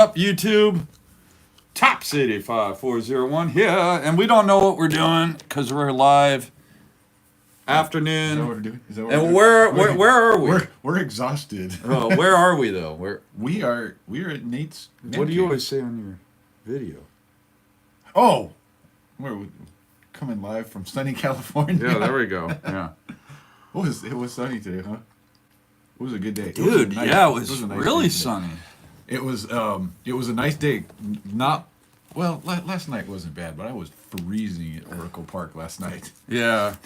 up, YouTube? Tops 85401 here, and we don't know what we're doing because we're live afternoon. Is that what we're doing? And where are we? We're exhausted. Oh, where are we though? We are at Nate's. What do you always say on your video? Oh, we're coming live from sunny California. Yeah, there we go. Yeah. It was sunny today, huh? It was a good day. Dude, it was really sunny. It was a nice day. Last night wasn't bad, but I was freezing at Oracle Park last night. Yeah.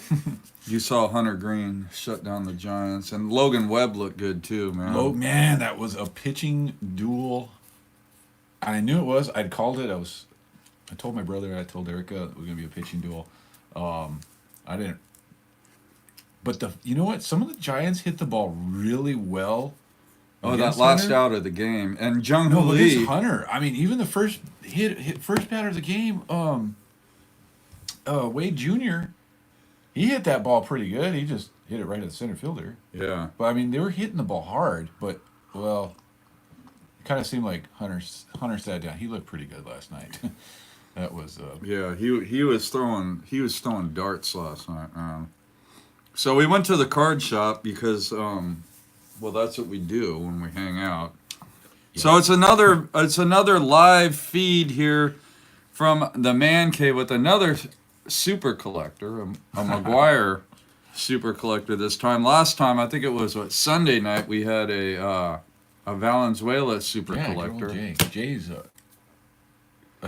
You saw Hunter Green shut down the Giants, and Logan Webb looked good too, man. Man, that was a pitching duel. I knew it was. I'd called it. I told my brother. I told Erica it was gonna be a pitching duel. I didn't. But you know what? Some of the Giants hit the ball really well. Oh, that last out of the game, and Jung Hoo Lee. Lee. Hunter. I mean, even the first first batter of the game, Wade Jr. He hit that ball pretty good. He just hit it right at the center fielder. Yeah. But I mean, they were hitting the ball hard. But it kind of seemed like Hunter sat down. He looked pretty good last night. That was. Yeah, he was throwing darts last night. So we went to the card shop because. Well, that's what we do when we hang out. Yeah. So it's another live feed here from the man cave with another super collector, a McGuire super collector this time. Last time, I think it was Sunday night, we had a Valenzuela super collector. Jay's that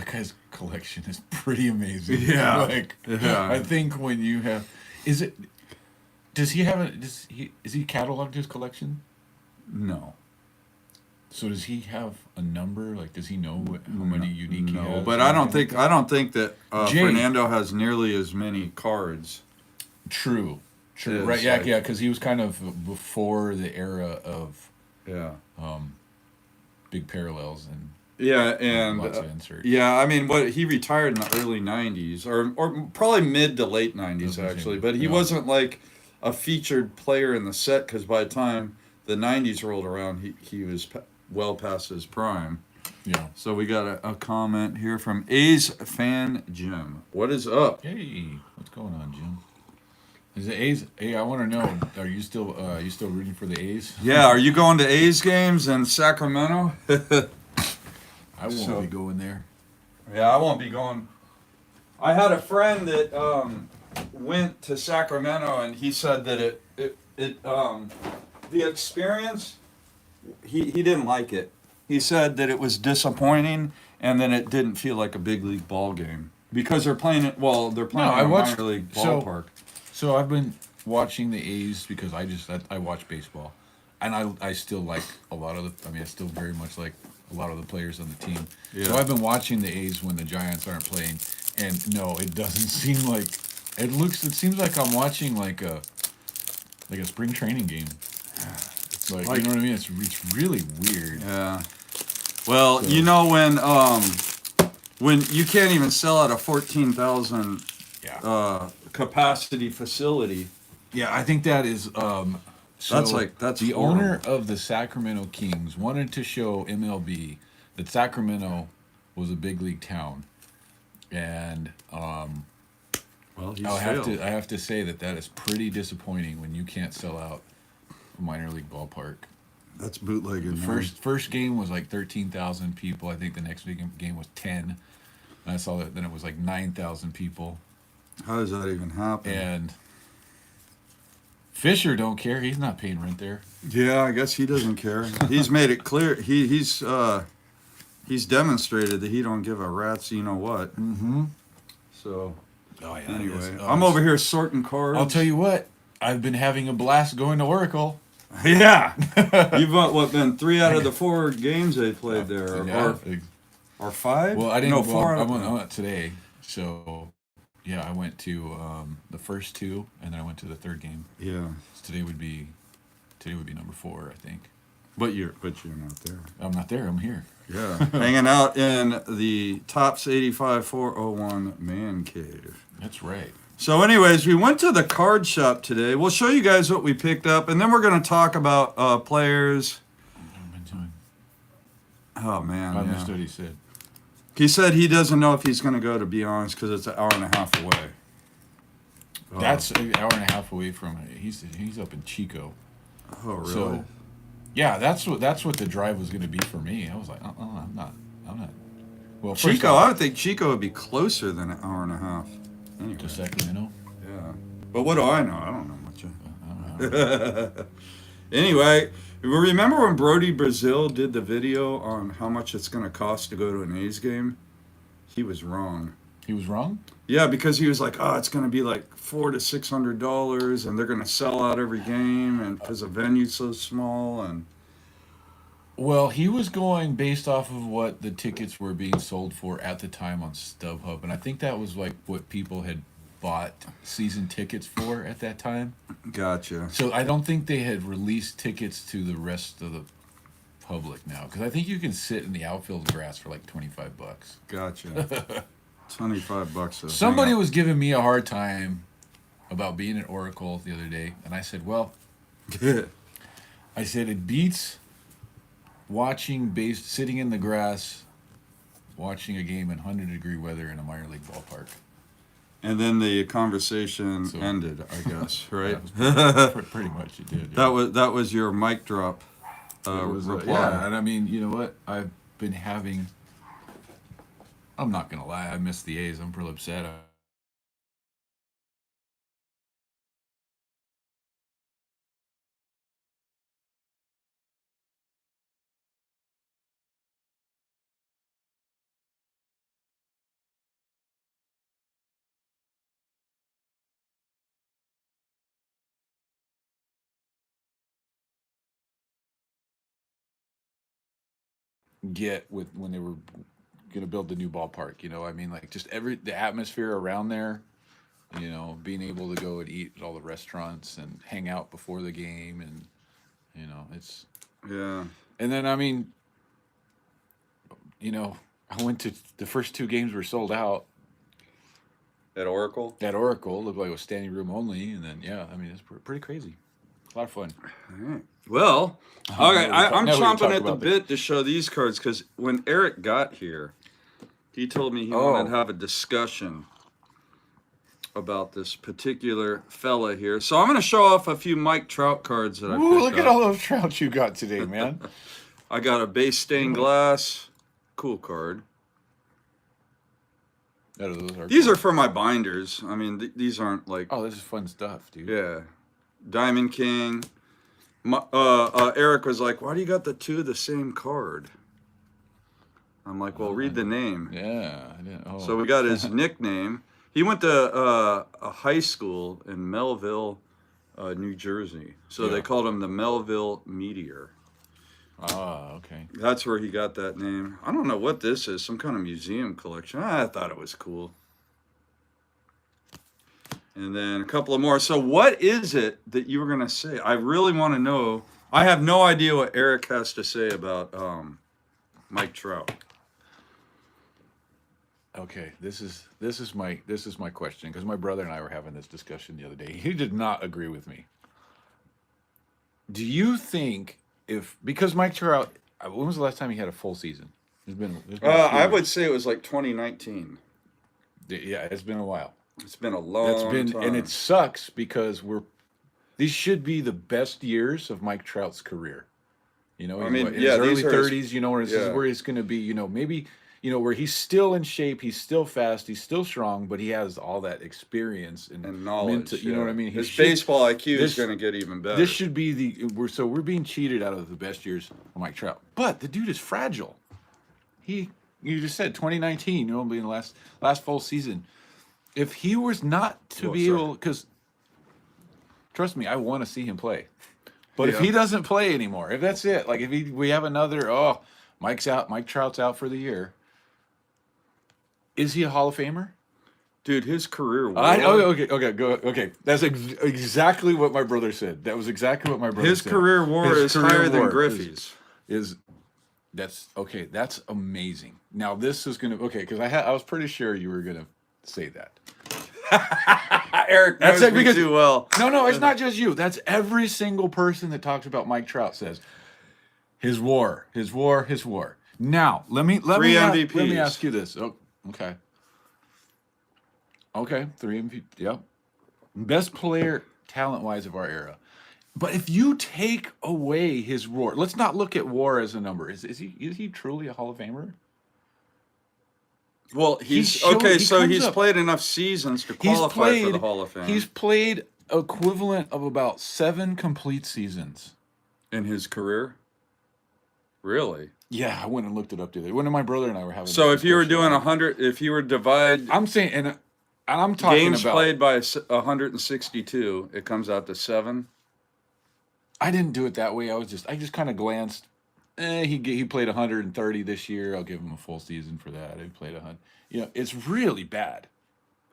guy's collection is pretty amazing. Yeah. I think when you have Does he have is he cataloged his collection? No. So does he have a number? Like, does he know how many unique he has? No, but I don't think that Fernando has nearly as many cards. True. Right? Yeah, because he was kind of before the era of big parallels and lots of inserts. Yeah, I mean, he retired in the early '90s or probably mid to late '90s actually, but he wasn't like a featured player in the set because by the time the 90s rolled around, he was well past his prime. Yeah. So we got a comment here from A's fan Jim. What is up? Hey, what's going on, Jim? Is it A's? Hey, I want to know. Are you still rooting for the A's? Yeah. Are you going to A's games in Sacramento? I won't be going there. Yeah, I won't be going. I had a friend that went to Sacramento, and he said that the experience, he didn't like it. He said that it was disappointing, and then it didn't feel like a big league ball game because they're playing it. Well, they're playing in a minor league ballpark. So I've been watching the A's because I watch baseball, and I still like a lot of the. I mean, I still very much like a lot of the players on the team. Yeah. So I've been watching the A's when the Giants aren't playing, and no, it doesn't seem like. It seems like I'm watching like a spring training game. It's like you know what I mean? It's really weird. Yeah. Well, so, you know when you can't even sell at a 14,000 capacity facility. Yeah, I think that is that's the horrible. Owner of the Sacramento Kings wanted to show MLB that Sacramento was a big league town, and well, I have to say that is pretty disappointing when you can't sell out a minor league ballpark. That's bootlegging. The first game was like 13,000 people. I think the next game was 10. And I saw that then it was like 9,000 people. How does that even happen? And Fisher don't care. He's not paying rent there. Yeah, I guess he doesn't care. He's made it clear. He's demonstrated that he don't give a rat's you know what. Mm-hmm. So. Oh, yeah, anyway, I'm over here sorting cards. I'll tell you what, I've been having a blast going to Oracle. Yeah. You've been 3 out of the 4 games they played there, or 5? Well, I didn't. No, 4. I went today, so yeah, I went to the first 2, and then I went to the third game. Yeah. So today would be number 4, I think. But you're not there. I'm not there. I'm here. Yeah, hanging out in the Tops 85401 man cave. That's right. So anyways, we went to the card shop today. We'll show you guys what we picked up, and then we're going to talk about players Oh man, I yeah. understood. He said. He said he doesn't know if he's going to go, to be honest, because it's an hour and a half away. That's an hour and a half away from it. He's up in Chico. Oh, really? So, yeah, that's what the drive was going to be for me. I was like, I'm not. Well, first Chico, off, I would think Chico would be closer than an hour and a half. Anyway. to Sacramento. Yeah. But what do I know? I don't know much. I don't know. Anyway, remember when Brody Brazil did the video on how much it's going to cost to go to an A's game? He was wrong. He was wrong. Yeah, because he was like, "Oh, it's going to be like $400 to $600, and they're going to sell out every game, and because the venue's so small." And Well, he was going based off of what the tickets were being sold for at the time on StubHub, and I think that was like what people had bought season tickets for at that time. gotcha. So I don't think they had released tickets to the rest of the public now, because I think you can sit in the outfield grass for like $25. Gotcha. $25. Somebody was giving me a hard time about being at Oracle the other day, and I said, well, I said it beats sitting in the grass, watching a game in 100-degree weather in a minor league ballpark. And then the conversation ended, I guess, right? Pretty much it did. That was your mic drop reply. Yeah, and I mean, you know what? I've been having. I'm not gonna lie, I miss the A's. I'm real upset. Get with when they were gonna build the new ballpark. You know, I mean, like just the atmosphere around there. You know, being able to go and eat at all the restaurants and hang out before the game, and you know, it's Yeah. And then I mean, you know, I went to the first two games were sold out At Oracle? at Oracle. Looked like it was standing room only, and then yeah, I mean, it's pretty crazy. A lot of fun. All right. Well, okay, I'm now we can chomping talk at the about bit to show these cards because when Eric got here, he told me he wanted to have a discussion about this particular fella here. So I'm going to show off a few Mike Trout cards that I picked Look up. at all those Trouts you got today, man. I got a base stained glass. Cool card. These are for my binders. I mean, these aren't like... Oh, this is fun stuff, dude. Yeah. Diamond King. Eric was like, why do you got the two of the same card? I'm like, well, read the name. Yeah. I didn't, So we got his nickname. He went to a high school in Melville, New Jersey. So they called him the Melville Meteor. Ah, okay. That's where he got that name. I don't know what this is. Some kind of museum collection. I thought it was cool. And then a couple of more. So what is it that you were going to say? I really want to know. I have no idea what Eric has to say about Mike Trout. Okay, this is my question, because my brother and I were having this discussion the other day. He did not agree with me. Do you think because Mike Trout, when was the last time he had a full season? It's been I would say it was like 2019. Yeah, it's been a while. It's been a long time. And it sucks because these should be the best years of Mike Trout's career. You know, I mean, in his early 30s, you know, where yeah. where he's going to be, you know, maybe, you know, where he's still in shape, he's still fast, he's still strong, but he has all that experience and knowledge. You know what I mean? His baseball IQ is going to get even better. This should be we're being cheated out of the best years of Mike Trout. But the dude is fragile. You just said 2019, you know, being the last full season. If he was not to able, because trust me, I want to see him play. But if he doesn't play anymore, if that's it, like if we have another, Mike Trout's out for the year. Is he a Hall of Famer? Dude, his career. Okay. That's exactly what my brother said. That was exactly what my brother said. His career WAR is higher than Griffey's. That's amazing. Now this is gonna because I was pretty sure you were gonna say that. Eric knows me too well. No, it's not just you. That's every single person that talks about Mike Trout says his WAR. Now, let me MVPs. ask you this. Oh, okay. Okay, 3 MVP. Yep. Best player talent-wise of our era. But if you take away his WAR, let's not look at WAR as a number. Is he truly a Hall of Famer? Well, he's okay. So he's played enough seasons to qualify for the Hall of Fame. He's played equivalent of about 7 complete seasons in his career. Really? Yeah, I went and looked it up today. When my brother and I were having. So if you were doing 100, if you were divide, I'm saying, and I'm talking games about played by 162, it comes out to 7. I didn't do it that way. I just kind of glanced. He played 130 this year. I'll give him a full season for that. He played 100. You know, it's really bad.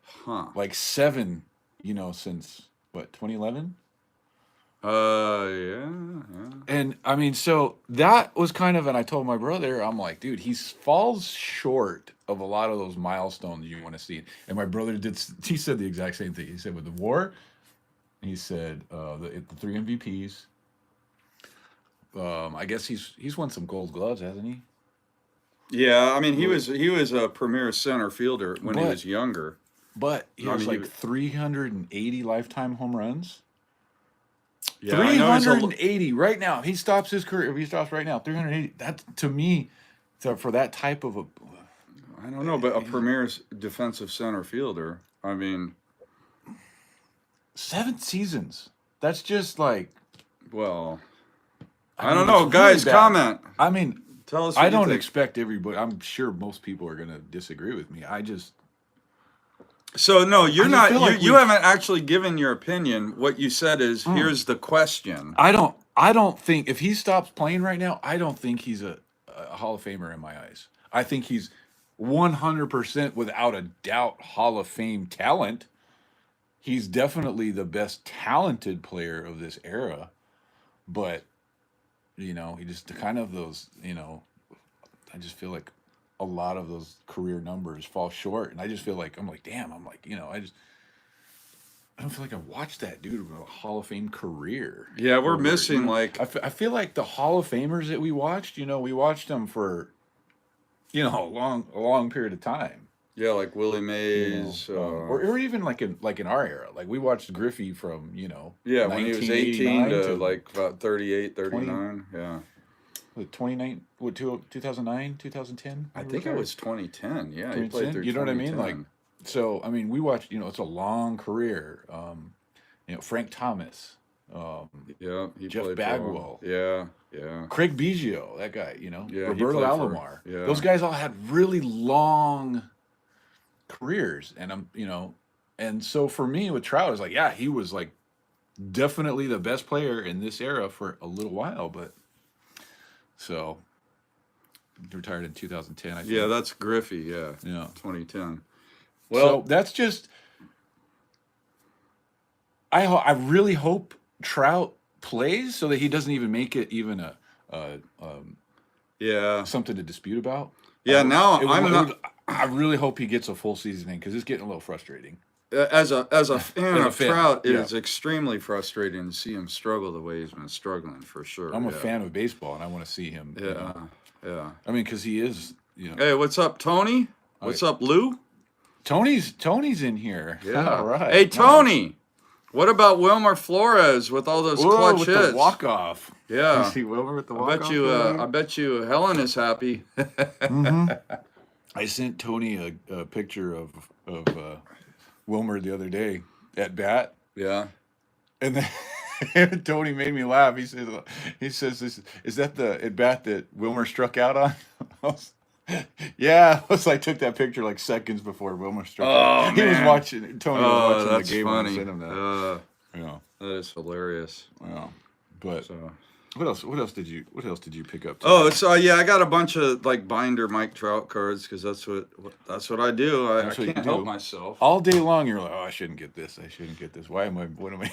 Huh? Like 7. You know, since what, 2011? Yeah. And I mean, so that was kind of, and I told my brother, I'm like, dude, he falls short of a lot of those milestones you want to see. And my brother he said the exact same thing. He said with the WAR, he said the 3 MVPs. I guess he's won some Gold Gloves, hasn't he? Yeah, I mean, he was a premier center fielder when he was younger. But he has like 380 lifetime home runs. Yeah, 380 right now. If he stops his career, if he stops right now, 380. That to me, for that type of a, I don't know, but a premier defensive center fielder. I mean, 7 seasons. That's just like, well, I don't know, guys. Really comment. I mean, tell us. I don't expect everybody. I'm sure most people are going to disagree with me. So no, you're not. You haven't actually given your opinion. What you said is, here's the question. I don't think if he stops playing right now, I don't think he's a Hall of Famer in my eyes. I think he's 100% without a doubt Hall of Fame talent. He's definitely the best talented player of this era, but you know, he just kind of those. You know, I just feel like a lot of those career numbers fall short, and I just feel like I'm like, you know, I don't feel like I watched that dude with a Hall of Fame career. Yeah, we're missing like I feel like the Hall of Famers that we watched, you know, we watched them for, you know, a long period of time. Yeah, like Willie Mays, or even like in our era, like we watched Griffey from, you know, when he was 18 to like about 38, 39, yeah. 2009, 2010? I think it was 2010. Yeah, he played through. You know what I mean? Like, so I mean, we watched. You know, it's a long career. You know, Frank Thomas. Jeff Bagwell. Yeah. Craig Biggio, that guy. You know, yeah, Roberto Alomar. Those guys all had really long careers, and and so for me with Trout, it's like, yeah, he was like definitely the best player in this era for a little while, but. So, retired in 2010. I think. Yeah, that's Griffey. Yeah, 2010. Well, so that's just. I really hope Trout plays so that he doesn't even make it even something to dispute about. Yeah, I really hope he gets a full season in because it's getting a little frustrating. As a fan of Trout, it is extremely frustrating to see him struggle the way he's been struggling, for sure. I'm a fan of baseball, and I want to see him. Yeah. I mean, because he is, you know. Hey, what's up, Tony? What's up, Lou? Tony's in here. Yeah. All right. Hey, Tony. What about Wilmer Flores with all those clutch hits? The walk-off. Yeah. You see Wilmer with the walk-off? I bet you Helen is happy. I sent Tony a picture of Wilmer the other day at bat. Yeah. And then Tony made me laugh. He says, is that the at bat that Wilmer struck out on? Yeah, I took that picture like seconds before Wilmer struck out. Man. Tony was watching the game funny. when I sent him that. That is hilarious. Yeah. But what else did you pick up today? Oh, so I got a bunch of like binder Mike Trout cards because that's what I do. I can't help myself. All day long you're like, oh, I shouldn't get this. What am I?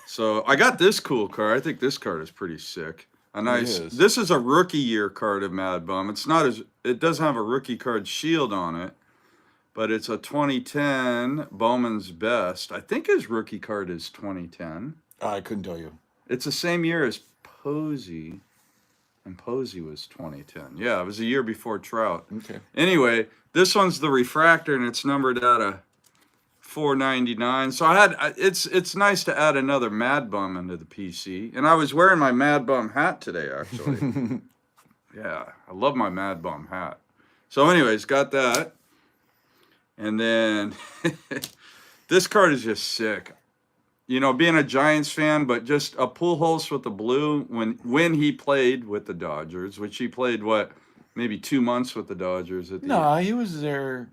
So I got this cool card. I think this card is pretty sick. A nice. This is a rookie year card of Mad Bum. It doesn't have a rookie card shield on it, but it's a 2010 Bowman's Best. I think his rookie card is 2010. I couldn't tell you. It's the same year as Posey. and Posey was 2010. Yeah, it was a year before Trout. Okay. Anyway, this one's the refractor, and it's numbered out of 499. So it's nice to add another Mad Bum into the PC. And I was wearing my Mad Bum hat today, actually. Yeah, I love my Mad Bum hat. So anyways, got that. And then this card is just sick. You know, being a Giants fan, but just a Pujols with the blue when he played with the Dodgers, which he played, maybe 2 months with the Dodgers. He was there.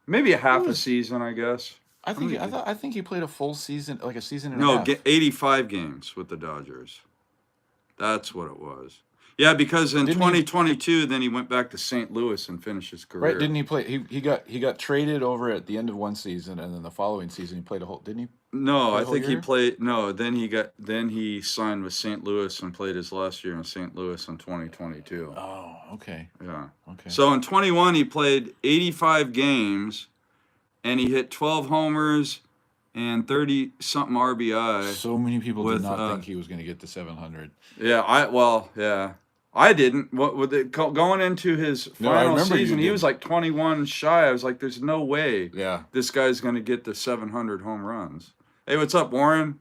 Maybe a half a season, I guess. I think he played a full season, like a season and a No, half. 85 games with the Dodgers. That's what it was. Yeah, because in 2022, then he went back to St. Louis and finished his career. Right? Didn't he play? He got traded over at the end of one season, and then the following season he played a whole. Didn't he? No, I think he played. No, then he signed with St. Louis and played his last year in St. Louis in 2022. Oh, okay. Yeah. Okay. So in 21, he played 85 games, and he hit 12 homers and 30-something RBI. So many people did not think he was going to get to 700. Yeah. I didn't. What with it going into his final season, he was like 21 shy. I was like, "There's no way, this guy's going to get to 700 home runs." Hey, what's up, Warren?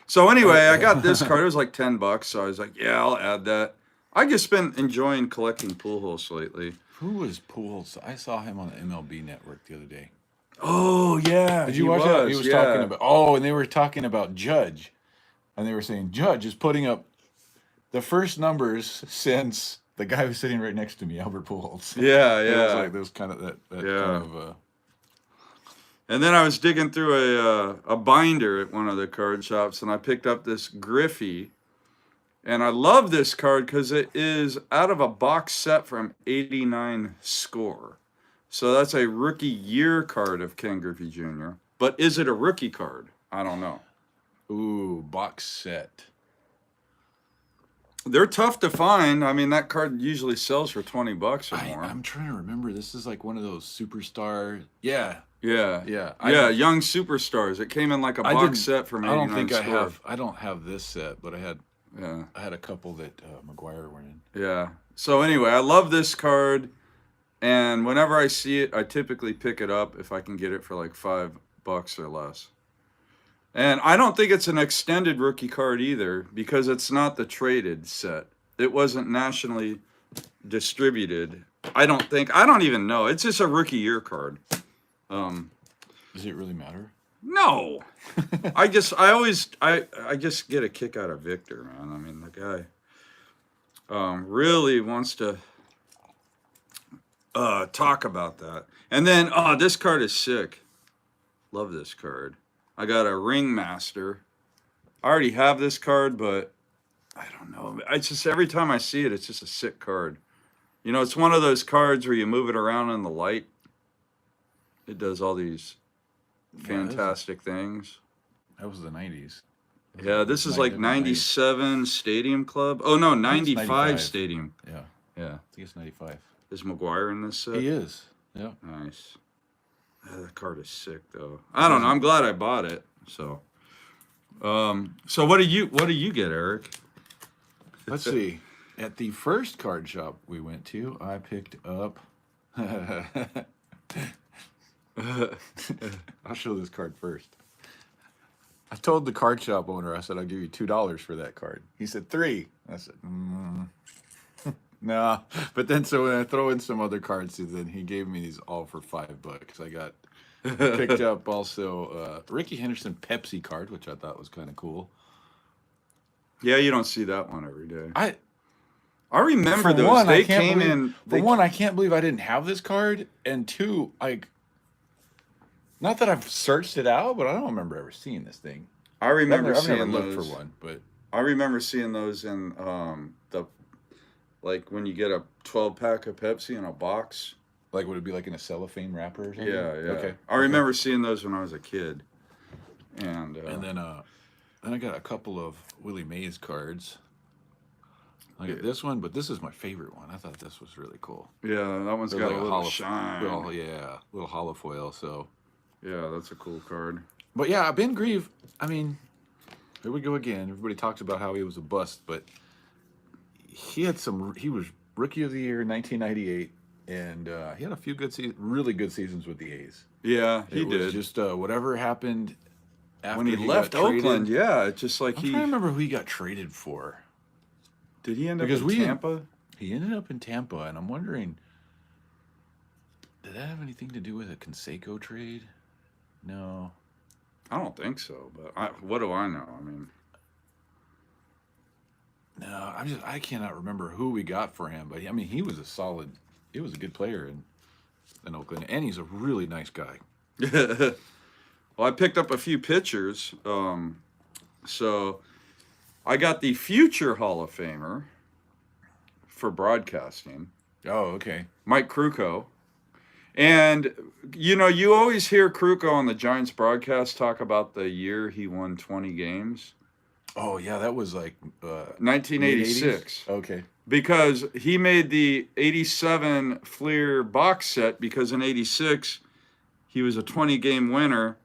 So anyway, I got this card. It was like $10, so I was like, "Yeah, I'll add that." I just been enjoying collecting Pujols lately. Who was Pujols? I saw him on the MLB Network the other day. Oh yeah, did you watch that? He was talking about. Oh, and they were talking about Judge, and they were saying Judge is putting up the first numbers since the guy was sitting right next to me, Albert Pujols. Yeah. It was like those kind of that kind of. And then I was digging through a binder at one of the card shops, and I picked up this Griffey, and I love this card because it is out of a box set from '89 Score. So that's a rookie year card of Ken Griffey Jr. But is it a rookie card? I don't know. Ooh, box set. They're tough to find. I mean, that card usually sells for $20 or more. I'm trying to remember. This is like one of those superstar. Yeah. Young superstars. It came in like a box set from '89. I don't think I don't have this set, but I had a couple that McGuire were in. Yeah. So anyway, I love this card, and whenever I see it, I typically pick it up if I can get it for like $5 or less. And I don't think it's an extended rookie card either, because it's not the traded set. It wasn't nationally distributed. I don't even know. It's just a rookie year card. Does it really matter? No. I just get a kick out of Victor, man. I mean, the guy really wants to talk about that. And then, this card is sick. Love this card. I got a Ringmaster. I already have this card, but I don't know. It's just every time I see it, it's just a sick card. You know, it's one of those cards where you move it around in the light. It does all these fantastic things. That was the 90s. Yeah, this is like 97 Stadium Club. Oh, no, 95 Stadium. Yeah. Yeah. I think it's 95. Is McGuire in this set? He is. Yeah. Nice. That card is sick, though. I don't know. I'm glad I bought it. So, so what do you get, Eric? Let's see. At the first card shop we went to, I picked up. I'll show this card first. I told the card shop owner, I said, I'll give you $2 for that card. He said $3. I said, nah. But then, so when I throw in some other cards, then he gave me these all for $5. I picked up also Ricky Henderson Pepsi card, which I thought was kind of cool. Yeah, you don't see that one every day. I remember those. One, they came in. For one, I can't believe I didn't have this card, and two, not that I've searched it out, but I don't remember ever seeing this thing. I remember I've seeing never those. looked for one, but I remember seeing those in like when you get a 12-pack of Pepsi in a box. Like, would it be like in a cellophane wrapper or something? Yeah. Okay. I remember seeing those when I was a kid. And then I got a couple of Willie Mays cards. I got this one, but this is my favorite one. I thought this was really cool. Yeah, that one's got like a little shine. Little hollow foil, so. Yeah, that's a cool card. But yeah, Ben Grieve, I mean, here we go again. Everybody talks about how he was a bust, but he had some. He was rookie of the year in 1998, and he had a few really good seasons with the A's. Yeah, he It was did. just whatever happened after When he got left traded. Oakland, yeah, it's just like I'm trying to remember who he got traded for. Did he end up Because in Tampa? He ended up in Tampa, and I'm wondering, did that have anything to do with a Canseco trade? No. I don't think so, but what do I know? I mean, No, I cannot remember who we got for him, but I mean, he was a good player in Oakland, and he's a really nice guy. well, I picked up a few pictures. So I got the future Hall of Famer for broadcasting, Oh, okay. Mike Krukow. And, you always hear Krukow on the Giants broadcast talk about the year he won 20 games. Oh, yeah, that was like 1986. Okay. Because he made the 87 Fleer box set because in 86, he was a 20-game winner.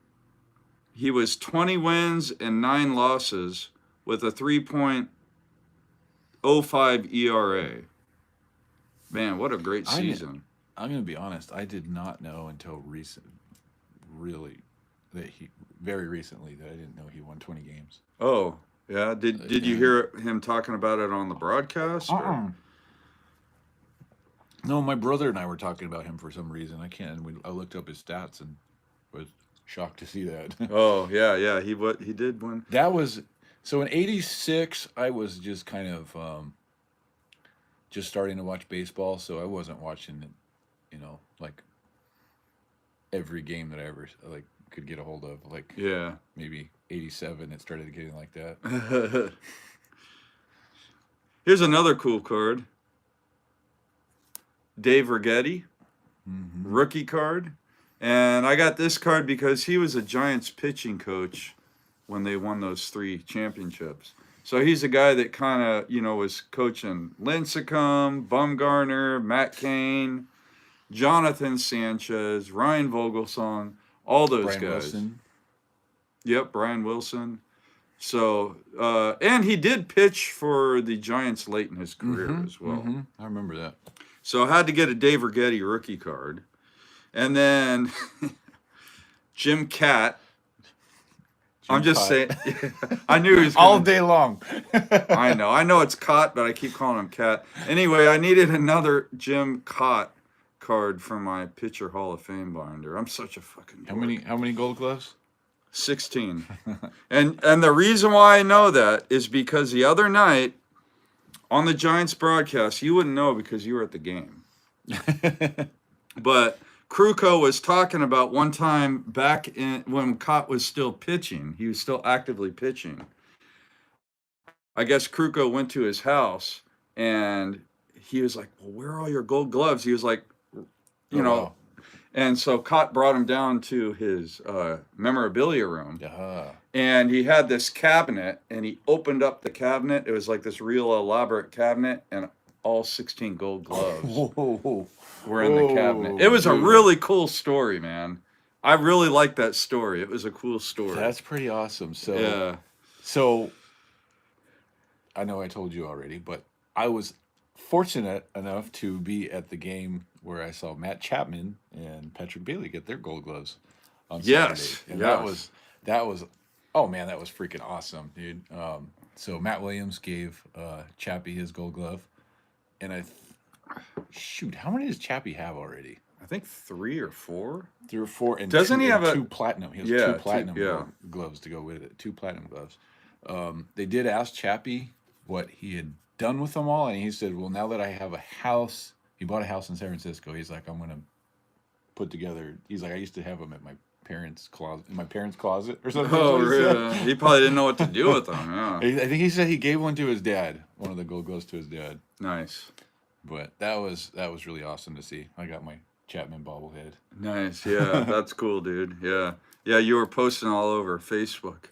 He was 20 wins and 9 losses with a 3.05 ERA. Man, what a great season. I'm going to be honest. I did not know until very recently that I didn't know he won 20 games. Oh, yeah. Did you hear him talking about it on the broadcast? No, my brother and I were talking about him for some reason. I looked up his stats and was shocked to see that. Oh, yeah. He did win. That was so in '86. I was just kind of just starting to watch baseball, so I wasn't watching it, like every game that I ever could get a hold of. Like maybe '87, it started getting like that. Here's another cool card. Dave Righetti, rookie card. And I got this card because he was a Giants pitching coach when they won those 3 championships. So he's a guy that kind of, was coaching Lincecum, Bumgarner, Matt Cain, Jonathan Sanchez, Ryan Vogelsong, all those Brian guys. Wilson. Yep, Brian Wilson. So, and he did pitch for the Giants late in his career as well. I remember that. So I had to get a Dave Righetti rookie card. And then Jim Catt. I'm just saying. I knew he was all day long. I know it's Cott, but I keep calling him Cat. Anyway, I needed another Jim Cott card for my Pitcher Hall of Fame binder. I'm such a fucking dork. How many Gold Gloves? 16. and the reason why I know that is because the other night on the Giants broadcast, you wouldn't know because you were at the game. But Krukow was talking about one time back when Cott was still pitching. He was still actively pitching. I guess Krukow went to his house and he was like, well, where are all your Gold Gloves? He was like, Wow. And so Cott brought him down to his memorabilia room. Uh-huh. And he had this cabinet, and he opened up the cabinet. It was like this real elaborate cabinet, and all 16 Gold Gloves were in the cabinet. It was a really cool story, man. I really liked that story. It was a cool story. That's pretty awesome. So, yeah. So, I know I told you already, but I was fortunate enough to be at the game where I saw Matt Chapman and Patrick Bailey get their Gold Gloves on Saturday. And that was, oh man, that was freaking awesome, dude. So Matt Williams gave Chappie his Gold Glove, and how many does Chappie have already? I think 3 or 4. 3 or 4, and doesn't he have 2 platinum? He has 2 platinum gloves to go with it. 2 platinum gloves. They did ask Chappie what he had done with them all, and he said, "Well, now that I have a house." He bought a house in San Francisco. He's like, I'm going to put together. He's like, I used to have them at my parents' closet, or something. Oh, really? He probably didn't know what to do with them. Yeah. I think he said he gave one to his dad. One of the Gold Gloves to his dad. Nice. But that was really awesome to see. I got my Chapman bobblehead. Nice. Yeah, that's cool, dude. Yeah. Yeah, you were posting all over Facebook.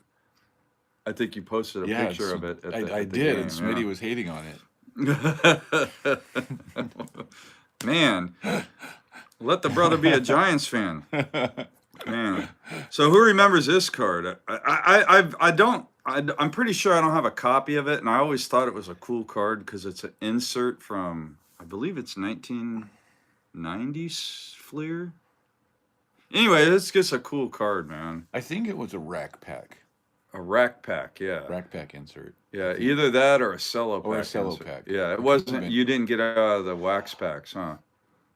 I think you posted a picture of it. I did, game, and Smitty was hating on it. Man, let the brother be a Giants fan. Man, so who remembers this card? I I'm pretty sure I don't have a copy of it, and I always thought it was a cool card because it's an insert from, I believe it's 1990s Fleer. Anyway, it's just a cool card, man. I think it was a rack pack. A rack pack, yeah. Rack pack insert. Yeah, either that or a cello pack. Or a cello insert. pack. Yeah, it wasn't. You didn't get out of the wax packs, huh?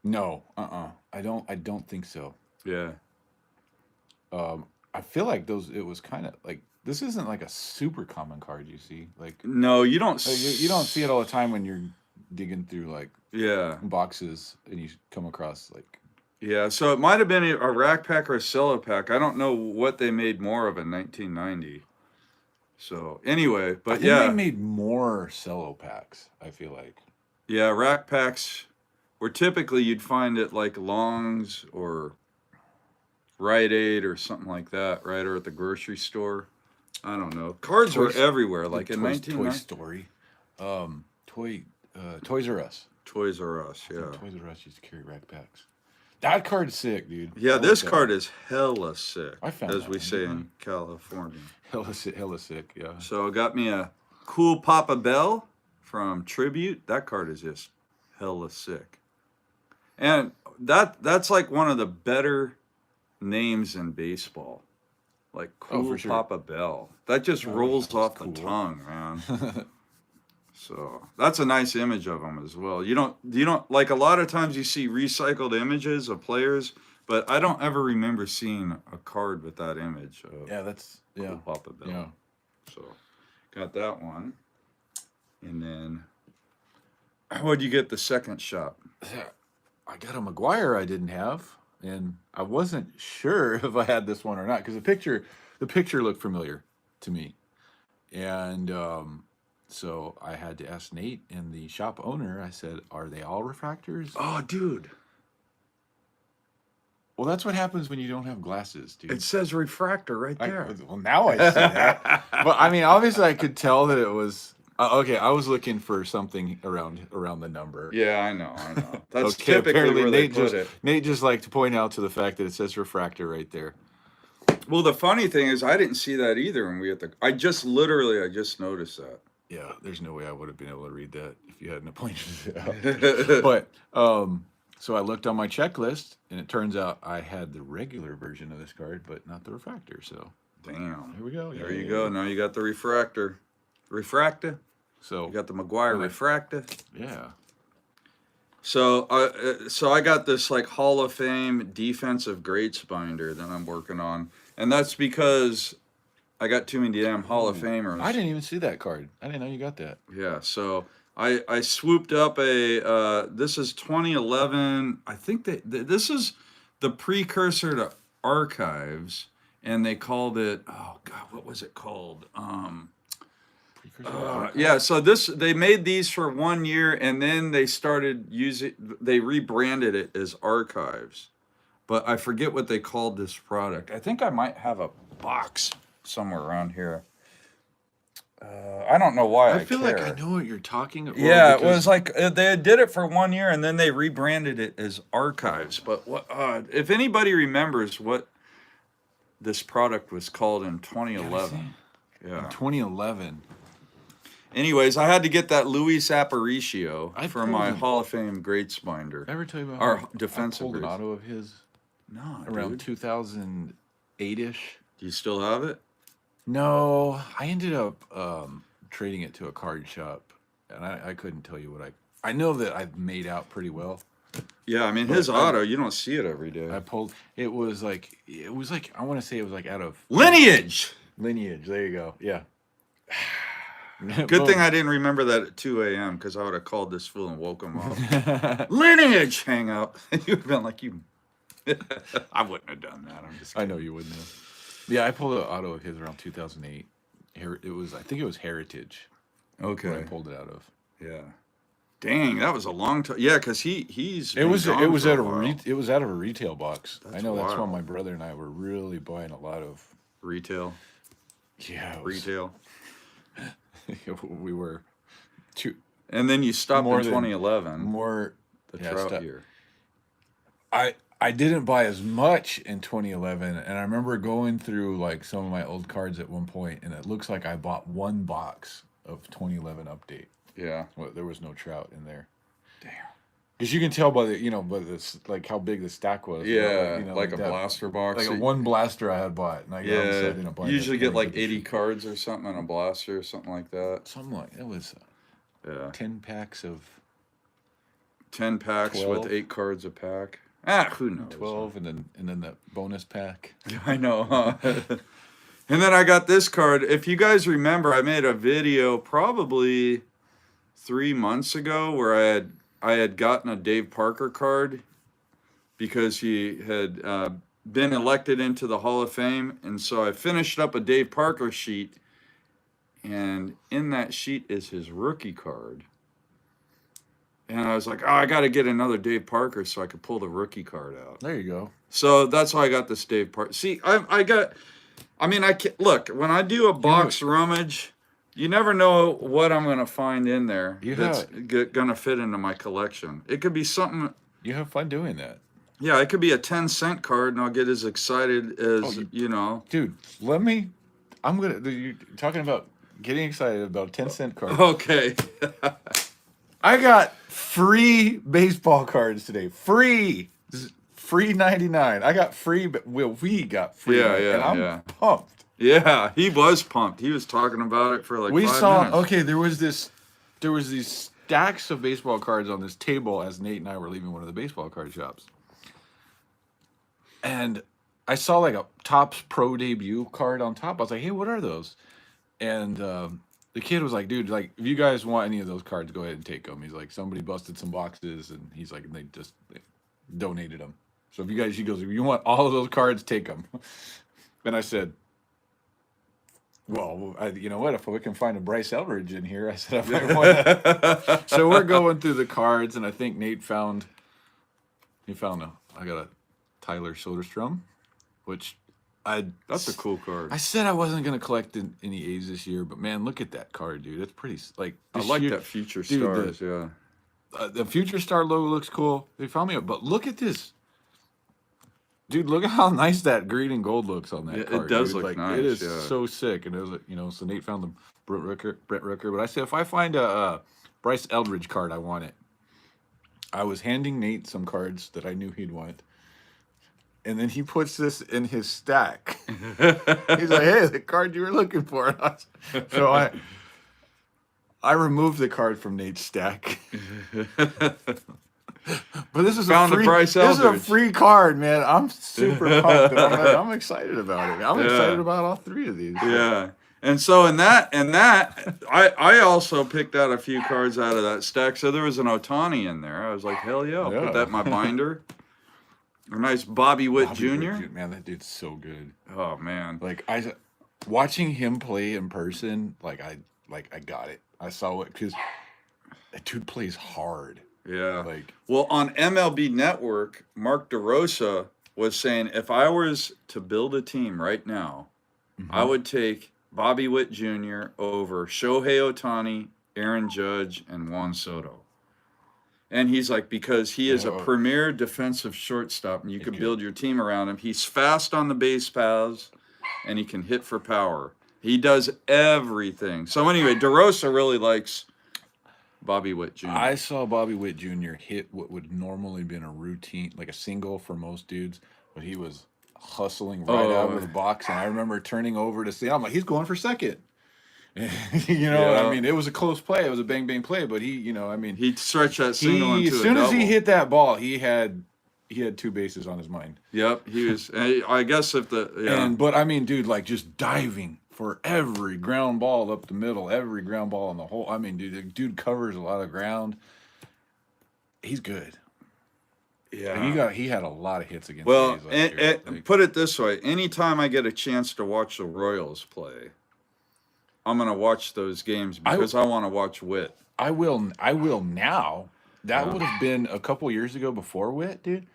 No, I don't think so. Yeah. I feel like it was kind of like, this isn't like a super common card you see. Like, no, you don't. like, you don't see it all the time when you're digging through like boxes and you come across like. Yeah, so it might have been a rack pack or a cello pack. I don't know what they made more of in 1990. So anyway, but I think they made more cello packs, I feel like. Yeah, rack packs were typically you'd find it like Long's or Rite Aid or something like that, right? Or at the grocery store. I don't know. Cards were everywhere, like in 1990. Toy Story, Toys R Us. Toys R Us, yeah. Toys R Us used to carry rack packs. That card's sick, dude. Yeah, this card is hella sick, I found as that we one, say in California. Hella sick, yeah. So I got me a cool Papa Bell from Tribute. That card is just hella sick. And that's like one of the better names in baseball. Like cool for sure. Papa Bell. That just rolls off the tongue, man. So that's a nice image of them as well. You don't like a lot of times you see recycled images of players, but I don't ever remember seeing a card with that image of cool Papa Bell. Yeah. So got that one. And then what'd you get the second shot? I got a McGuire I didn't have, and I wasn't sure if I had this one or not because the picture looked familiar to me, and so I had to ask Nate and the shop owner. I said, "Are they all refractors?" Oh, dude. Well, that's what happens when you don't have glasses, dude. It says refractor right there. Well, now I see that. But I mean, obviously, I could tell that it was. Okay, I was looking for something around the number. Yeah, I know. That's Okay, typically apparently where they put it. Nate just liked to point out to the fact that it says refractor right there. Well, the funny thing is, I didn't see that either when we had the. I just noticed that. Yeah, there's no way I would have been able to read that if you hadn't pointed it out. But so I looked on my checklist, and it turns out I had the regular version of this card, but not the refractor. So damn. Here we go. There you go. Now you got the refractor. Refractor. So you got the McGuire refractor. Yeah. So I got this like Hall of Fame defensive greats binder that I'm working on, and that's because I got too many damn Hall of Famers. I didn't even see that card. I didn't know you got that. Yeah. So I swooped up a. This is 2011. I think this is the precursor to Archives, and they called it. Oh God, what was it called? Yeah, so they made these for 1 year, and then they started they rebranded it as Archives, but I forget what they called this product. I think I might have a box somewhere around here. I don't know why I feel care. like I know what you're talking about. Yeah, it was like they did it for 1 year, and then they rebranded it as Archives. But if anybody remembers what this product was called in 2011. Yeah. In 2011. Anyways, I had to get that Luis Aparicio for my Hall of Fame greats binder. Ever tell you about our defensive I pulled an auto of his? No, around 2008-ish. Do you still have it? No, I ended up trading it to a card shop, and I couldn't tell you what I know that I've made out pretty well. Yeah, I mean his auto, you don't see it every day. I pulled. It was like I want to say it was like out of Lineage. Lineage. There you go. Yeah. Good thing I didn't remember that at 2 a.m. because I would have called this fool and woke him up. Lineage, hang up. You'd have been like, you. I wouldn't have done that. I'm just kidding. I know you wouldn't have. Yeah, I pulled an auto of his around 2008. I think it was Heritage. Okay. Where I pulled it out of. Yeah. Dang, that was a long time. Yeah, because he's. It was out of a retail box. That's I know wild. That's why my brother and I were really buying a lot of retail. Yeah, retail. We were And then you stopped in 2011. More the Trout year. I I didn't buy as much in 2011, and I remember going through like some of my old cards at one point, and it looks like I bought one box of 2011 update. Yeah. Well, there was no Trout in there. Damn. Because you can tell by the, by this, like how big the stack was. Yeah, like a that, blaster box. like a one blaster I had bought, and I didn't buy. You usually get like 80 cards or something in a blaster or something like that. Something like it was. 10 packs of. 10 packs 12. with 8 cards a pack. Who knows? 12, and then the bonus pack. I know, huh? And then I got this card. If you guys remember, I made a video probably 3 months ago where I had gotten a Dave Parker card because he had been elected into the Hall of Fame. And so I finished up a Dave Parker sheet, and in that sheet is his rookie card. And I was like, oh, I got to get another Dave Parker so I could pull the rookie card out. There you go. So that's how I got this Dave Parker. See, I can't, look, when I do a box rummage, you never know what I'm going to find in there that's going to fit into my collection. It could be something. You have fun doing that. Yeah, it could be a 10-cent card, and I'll get as excited as, Dude, you're talking about getting excited about a 10-cent card. Okay. I got free baseball cards today. Free 99. I got free, but we got free. And I'm pumped. Yeah, he was pumped. He was talking about it for like 5 minutes. Okay, there was these stacks of baseball cards on this table as Nate and I were leaving one of the baseball card shops. And I saw like a Topps Pro debut card on top. I was like, hey, what are those? And the kid was like, dude, like, if you guys want any of those cards, go ahead and take them. He's like, somebody busted some boxes, and he's like, they donated them. So if he goes, if you want all of those cards, take them. And I said, well, you know what? If we can find a Bryce Eldridge in here, I said, I might want to. So we're going through the cards, and I think Nate found I got a Tyler Soderstrom, which that's a cool card. I said I wasn't going to collect any A's this year, but man, look at that card, dude. It's pretty, like, I like that Future Stars, yeah. The Future Star logo looks cool. They found me up, but look at this. Dude, look at how nice that green and gold looks on that card. It does dude. look nice. It is so sick. And it was, so Nate found the Brett Rooker. But I said, if I find a Bryce Eldridge card, I want it. I was handing Nate some cards that I knew he'd want. And then he puts this in his stack. He's like, hey, the card you were looking for. So I removed the card from Nate's stack. But this is this is a free card, man. I'm super pumped. I'm excited about it. I'm excited about all 3 of these. Yeah. And so in that, I also picked out a few cards out of that stack. So there was an Ohtani in there. I was like, hell yeah, I'll put that in my binder. A nice Bobby Witt Jr. Man, that dude's so good. Oh man, like watching him play in person, I got it. I saw it because that dude plays hard. Yeah. Well, on MLB Network, Mark DeRosa was saying if I was to build a team right now, I would take Bobby Witt Jr. over Shohei Ohtani, Aaron Judge, and Juan Soto. And he's like, because he is a premier defensive shortstop, and you can build your team around him. He's fast on the base paths, and he can hit for power. He does everything. So anyway, DeRosa really likes Bobby Witt Jr. I saw Bobby Witt Jr. hit what would normally have been a routine, like a single for most dudes, but he was hustling right out of the box. And I remember turning over to see, I'm like, he's going for second. I mean, it was a close play. It was a bang play, but he stretched that single into a double. As soon as he hit that ball, he had 2 bases on his mind. Yep, he was. I guess but I mean, dude, like just diving for every ground ball up the middle, every ground ball in the hole. I mean, dude, the dude covers a lot of ground. He's good. Yeah, he had a lot of hits against. Well, put it this way: anytime I get a chance to watch the Royals play, I'm gonna watch those games because I want to watch Witt. I will now. That would have been a couple years ago before Witt, dude.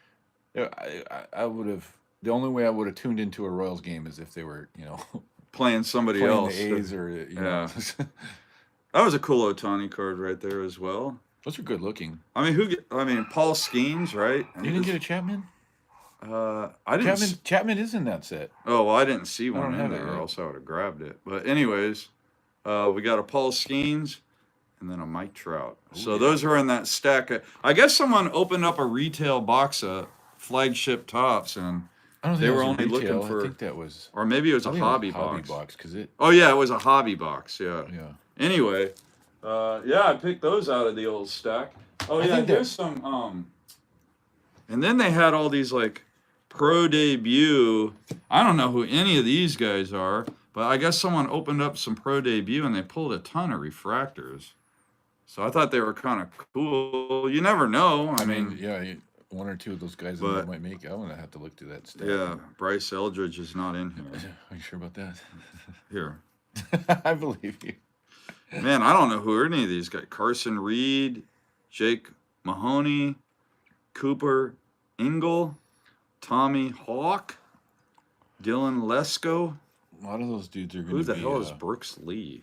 I would have. The only way I would have tuned into a Royals game is if they were, playing somebody else, the A's or know. That was a cool Ohtani card right there as well. Those are good looking. I mean, Paul Skeens, right? You didn't get a Chapman? I didn't. Chapman is in that set. Oh, well, I didn't see one don't in have it there, or yet. else I would have grabbed it. But anyways, we got a Paul Skeens and then a Mike Trout. So yeah. those are in that stack. I guess someone opened up a retail box of flagship tops, and I don't think they it were was a only retail. looking for, I think that was. or maybe it was I a think it was hobby hobby box. box because it. Oh yeah, it was a hobby box. Yeah. Yeah. Anyway, yeah, I picked those out of the old stack. Oh I yeah, think there's some. And then they had all these like pro debut. I don't know who any of these guys are, but I guess someone opened up some pro debut and they pulled a ton of refractors. So I thought they were kind of cool. You never know. I mean, yeah, one or two of those guys but- might make it. I'm gonna have to look through that stuff. yeah, Bryce Eldridge is not in here. Are you sure about that? Here. I believe you. Man, I don't know who any of these guys. Carson Reed, Jake Mahoney, Cooper Engel, Tommy Hawk, Dylan Lesko. A lot of those dudes are going Who to the be. hell is Brooks Lee?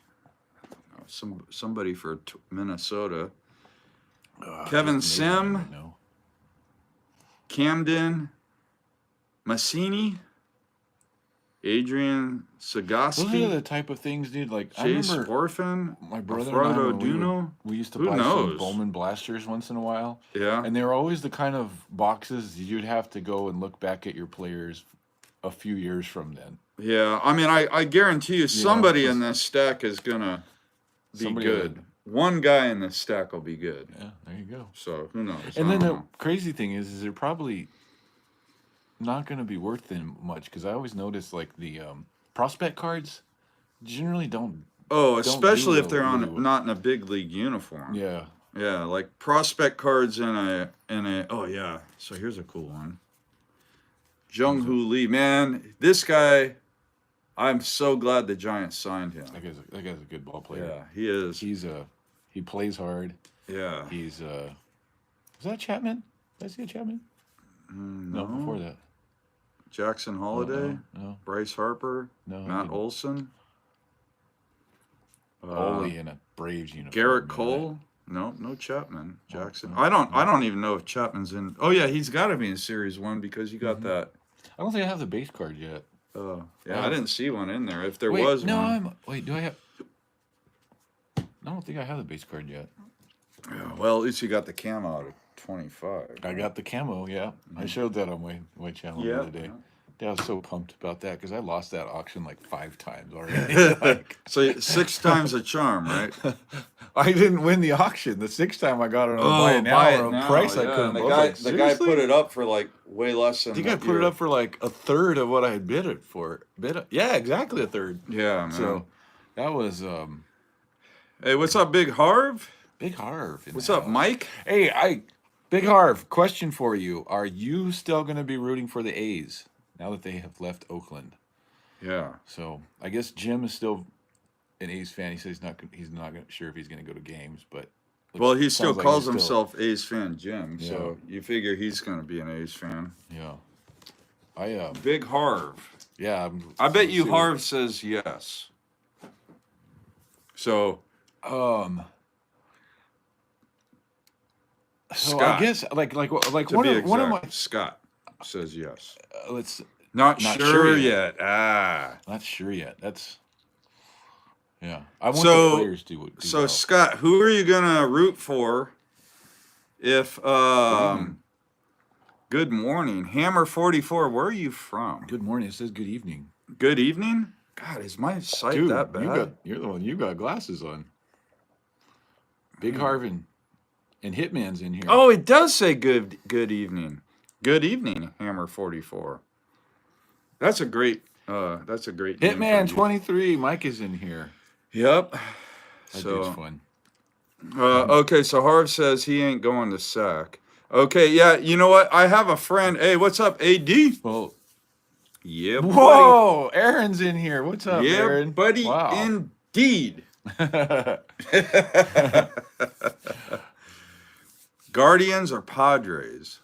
Somebody for Minnesota. Kevin Sim, No. Camden Massini, Adrian Those are the Sagasti, type of things, dude. Like I Chase remember Orphan, my brother and I, Alfredo when Duno. we used to Who buy knows? some Bowman blasters once in a while, Yeah. and they were always the kind of boxes you'd have to go and look back at your players a few years from then. Yeah, I mean, I guarantee you, somebody just- in this stack is gonna be Somebody good. would- One guy in this stack will be good. Yeah, there you go. So who knows? And I then don't the know. crazy thing is they're probably not going to be worth them much because I always notice like the prospect cards generally don't. Oh, don't especially do if they're really on well. not in a big league uniform. Yeah. Yeah, like prospect cards in a. Oh yeah. So here's a cool one. Jung Hoo Lee, man, this guy. I'm so glad the Giants signed him. That guy's a good ball player. Yeah, he is. He plays hard. Yeah. He's was that Chapman? Did I see a Chapman? No, before that. Jackson Holiday, No, Bryce Harper, no. Matt Olson, Ollie in a Braves uniform. Garrett man. Cole. No Chapman. Jackson. I don't even know if Chapman's in. Oh yeah, he's got to be in Series 1 because you got that. I don't think I have the base card yet. Yeah, I didn't see one in there. If there Wait, was no, one. wait, do I have? I don't think I have the base card yet. Yeah, well, at least you got the camo out of 25. I got the camo. Yeah, I showed that on my channel the Yeah. other day. Yeah, I was so pumped about that because I lost that auction like 5 times already. Like, So 6 times a charm, right? I didn't win the auction. The 6th time I got it on Oh, buy it now buy or it a now. price I Yeah, couldn't. and I the was guy, like, the guy "Seriously?" put it up for like way less than. I think I what put it you're- up for like a third of what I had bid it for. Yeah, exactly a third. Yeah, man. So that was Hey, what's up, Big Harv? Big Harv. What's up, Mike? Hey, Big Harv, question for you. Are you still going to be rooting for the A's now that they have left Oakland? Yeah. So I guess Jim is still an A's fan. He says he's not sure if he's going to go to games, but Well, he still sounds like calls he's himself A's fan Jim, so you figure he's going to be an A's fan. Yeah. Big Harv. Yeah. I bet you see Harv says yes. So, So Scott. I guess like to one be of my exact, Scott says yes. let's Not Not sure sure yet. Ah. not sure yet. That's yeah. I want So- the players to do So well. Scott, who are you gonna root for? If good morning, Hammer 44. Where are you from? Good morning. It says good evening. Good evening. God, is my sight Dude, that bad? you're the one. You got glasses on. Big Hmm. Harvin and Hitman's in here. Oh, it does say good evening. Good evening, Hammer 44. That's a great name Hitman for you. 23. Mike is in here. Yep. That So dude's fun. okay, so Harv says he ain't going to SAC. Okay, yeah, you know what? I have a friend. Hey, what's up, AD? Well, Yeah, buddy. whoa, Aaron's in here. What's up, Yeah, Aaron? buddy, Wow. indeed. Guardians or Padres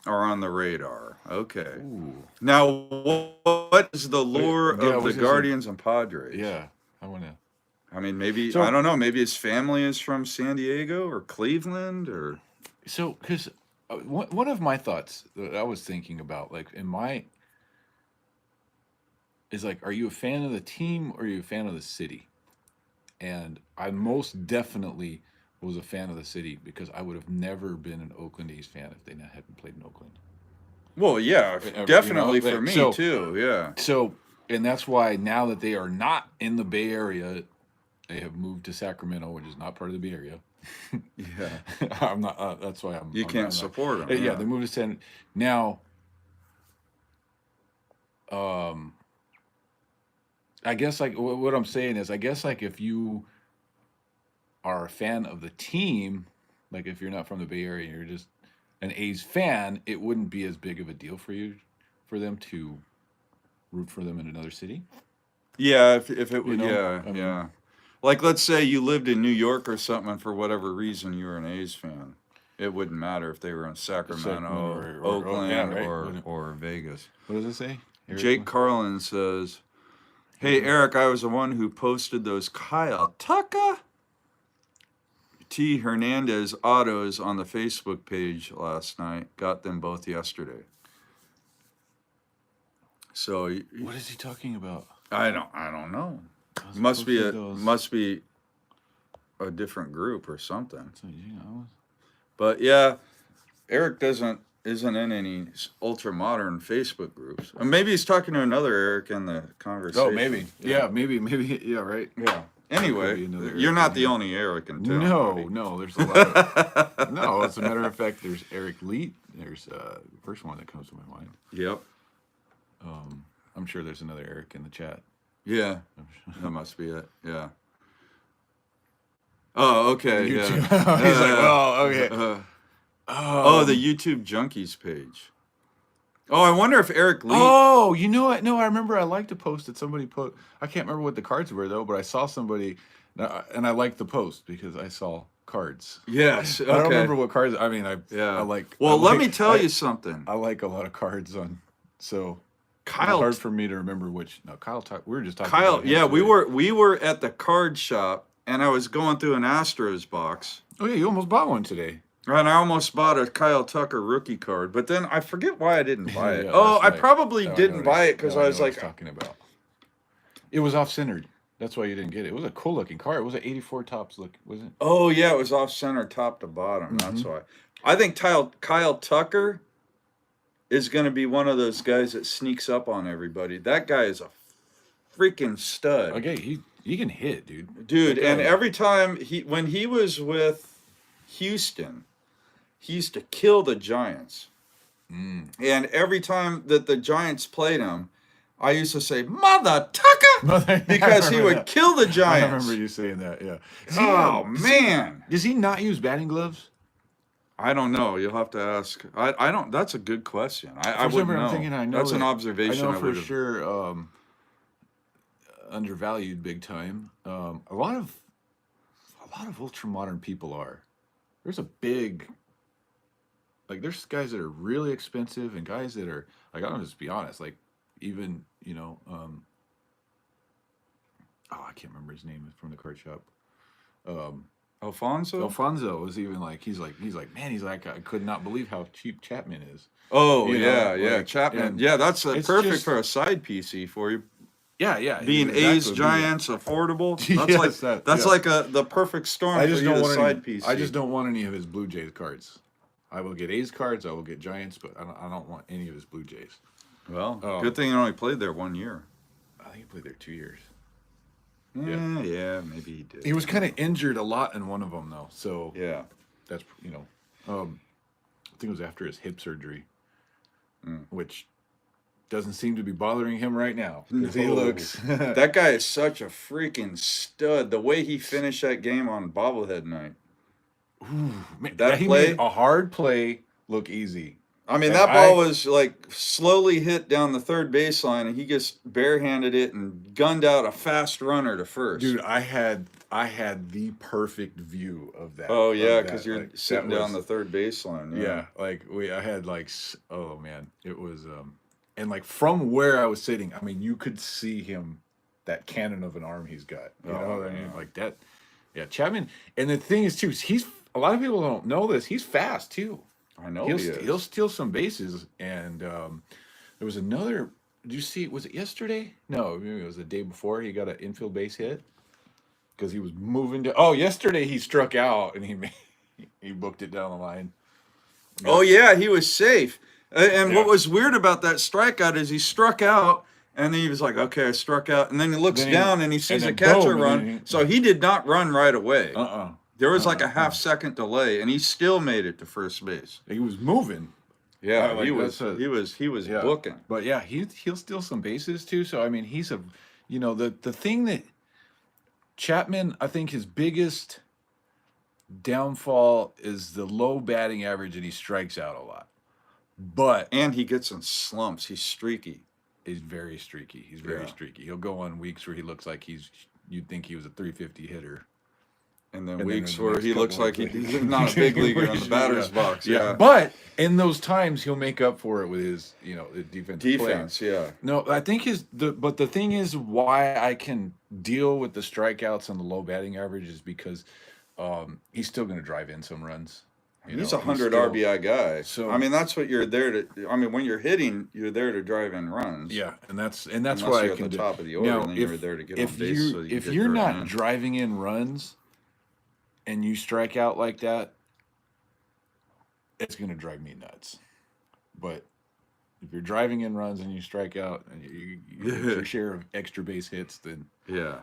are on the radar. Okay. Ooh. Now, what is the lure yeah, of what's the this? Guardians and Padres? Yeah, I want to. I mean, maybe, So- I don't know, maybe his family is from San Diego or Cleveland or. So, because one of my thoughts that I was thinking about, like is like, are you a fan of the team or are you a fan of the city? And I most definitely was a fan of the city because I would have never been an Oakland A's fan if they hadn't played in Oakland. Well, yeah, definitely for me too. Yeah. So, and that's why now that they are not in the Bay Area, they have moved to Sacramento, which is not part of the Bay Area. Yeah. I'm not. That's why I'm. You can't support them. Yeah, they moved to San. Now, I guess like what I'm saying is, I guess like if you are a fan of the team, like if you're not from the Bay Area, you're just an A's fan, it wouldn't be as big of a deal for you, for them to root for them in another city. Yeah, if it would, I mean, yeah. Like, let's say you lived in New York or something, and for whatever reason you were an A's fan. It wouldn't matter if they were in Sacramento, or Oakland, right. or Vegas. What does it say? Jake Carlin says, "Hey Eric, I was the one who posted those Kyle Tucker T. Hernandez autos on the Facebook page last night. Got them both yesterday." So what is he talking about? I don't know. Must be a different group or something. So, But yeah, Eric isn't in any ultra modern Facebook groups. Or maybe he's talking to another Eric in the conversation. Oh, maybe. Yeah, maybe. Yeah, right. Yeah. Anyway, you're not the only Eric in town. No, there's a lot of... No, as a matter of fact, there's Eric Leet. There's the first one that comes to my mind. Yep. I'm sure there's another Eric in the chat. Yeah, that must be it. Yeah. Oh, okay. Yeah. He's like, oh, okay. The YouTube Junkies page. Oh, I wonder if Eric Lee. Oh, you know what? No, I remember I liked a post that somebody put. I can't remember what the cards were though, but I saw somebody, and I liked the post because I saw cards. Yes. Okay. I don't remember what cards. I mean, I like. Well, let me tell you something. I like a lot of cards on, so. Kyle, it's hard for me to remember which. No, Kyle. We were just talking. Kyle, about him yeah, today. we were at the card shop, and I was going through an Astros box. Oh yeah, you almost bought one today. And I almost bought a Kyle Tucker rookie card, but then I forget why I didn't buy it. Yeah, I probably didn't buy it because I was like, talking about. It was off-centered. That's why you didn't get it. It was a cool-looking card. It was an 84 tops look, wasn't it? Oh yeah, it was off-center, top to bottom. Mm-hmm. That's why. I think Kyle Tucker is going to be one of those guys that sneaks up on everybody. That guy is a freaking stud. Okay, he can hit, dude. Dude, and every time when he was with Houston, he used to kill the Giants. And every time that the Giants played him, I used to say, "Mother Tucker," because he would kill the Giants. I remember you saying that, yeah. Oh, man. Does he not use batting gloves? I don't know. You'll have to ask. I don't. That's a good question. I wouldn't know. I'm thinking, I know that's that, an observation. I know for sure. Undervalued big time. A lot of ultra modern people are. There's a big. Like there's guys that are really expensive and guys that are like, I'll just be honest. Like even I can't remember his name from the card shop. Alfonso was even like he's like man, I could not believe how cheap Chapman is. Oh, yeah, Chapman. Yeah, that's perfect for a side PC for you. Yeah. Being A's Giants affordable. That's like the perfect storm for you to side PC. I just don't want any of his Blue Jays cards. I will get A's cards, I will get Giants, but I don't want any of his Blue Jays. Well, good thing he only played there 1 year. I think he played there 2 years. Yeah, maybe he did. He was kind of injured a lot in one of them, though. So yeah, that's I think it was after his hip surgery, which doesn't seem to be bothering him right now because he looks. That guy is such a freaking stud. The way he finished that game on bobblehead night. Ooh, man, he made a hard play look easy. I mean, that ball was like slowly hit down the third baseline, and he just barehanded it and gunned out a fast runner to first. Dude, I had the perfect view of that. Oh yeah, because you're sitting down the third baseline. Yeah, I had oh man, it was and like from where I was sitting, I mean, you could see him, that cannon of an arm he's got. You know what I mean? Like that. Yeah, Chapman. And the thing is too, a lot of people don't know this. He's fast too. I know he is. He'll steal some bases. And there was another. Did you see? Was it yesterday? No, maybe it was the day before. He got an infield base hit because he was moving to. Oh, yesterday he struck out and he booked it down the line. Oh yeah, he was safe. And Yeah. what was weird about that strikeout is he struck out, and he was like, "Okay, I struck out," and then he looks down and he sees and a then catcher boom, and run. So he did not run right away. Uh-uh. There was like a half-second delay, and he still made it to first base. He was moving. Yeah, Like, he was yeah. booking. But yeah, he'll steal some bases too. So I mean, he's the thing that Chapman, I think his biggest downfall is the low batting average, and he strikes out a lot. But And he gets in slumps. He's streaky. he's very streaky. He's very Yeah. streaky. He'll go on weeks where he looks like you'd think he was a 350 hitter. And then And then weeks in the where next he looks couple like weeks, he's not a big leaguer in the batter's box. Yeah. But in those times, he'll make up for it with his, the defensive Defense, play. yeah. No, I think but the thing is why I can deal with the strikeouts and the low batting average is because he's still going to drive in some runs. He's a 100 still- RBI guy. So- I mean, that's what you're there to. I mean, when you're hitting, you're there to drive in runs. Yeah, and that's Unless why you're I at can the do. top of the order, Now, and then you're there to get if on base. you So you if get you're driven not in. driving in runs, and you strike out like that, it's going to drive me nuts. But if you're driving in runs and you strike out and you get your share of extra base hits, then Yeah.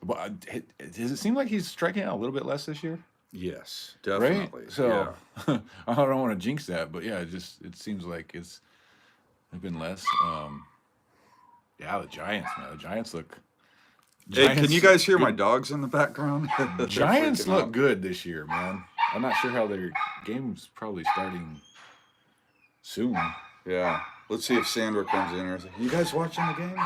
But does it seem like he's striking out a little bit less this year? Yes, Right. definitely. So I don't want to jinx that, but yeah, it seems like it's been less. Yeah, the Giants, man. The Giants look. Hey, can you guys hear my dogs in the background? They're Giants freaking look out. good this year, man. I'm not sure how their game's probably starting soon. Yeah. Let's see if Sandra comes in here. You guys watching the game?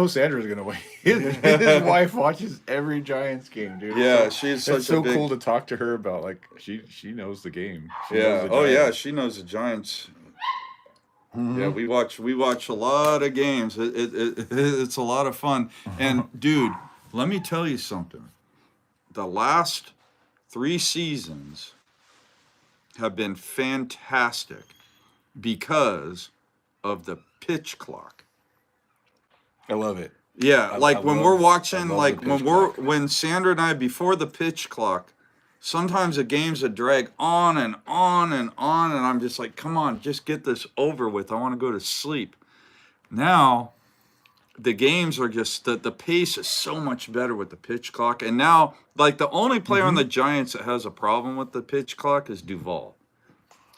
Sandra's gonna win. His wife watches every Giants game, dude. Yeah, So- she's it's such so a big. cool to talk to her about. Like she knows the game. She Yeah. knows the Oh yeah, Giants. she knows the Giants. Mhm. Yeah, we watch a lot of games. It's a lot of fun. And dude, let me tell you something. The last 3 seasons have been fantastic because of the pitch clock. I love it. Yeah, I like when love- we're I watching, love like the when pitch when Sandra and I before the pitch clock, sometimes the games would drag on and on and on, and I'm just like, come on, just get this over with. I want to go to sleep. Now, the games are just the pace is so much better with the pitch clock, and now like the only player on the Giants that has a problem with the pitch clock is Duvall.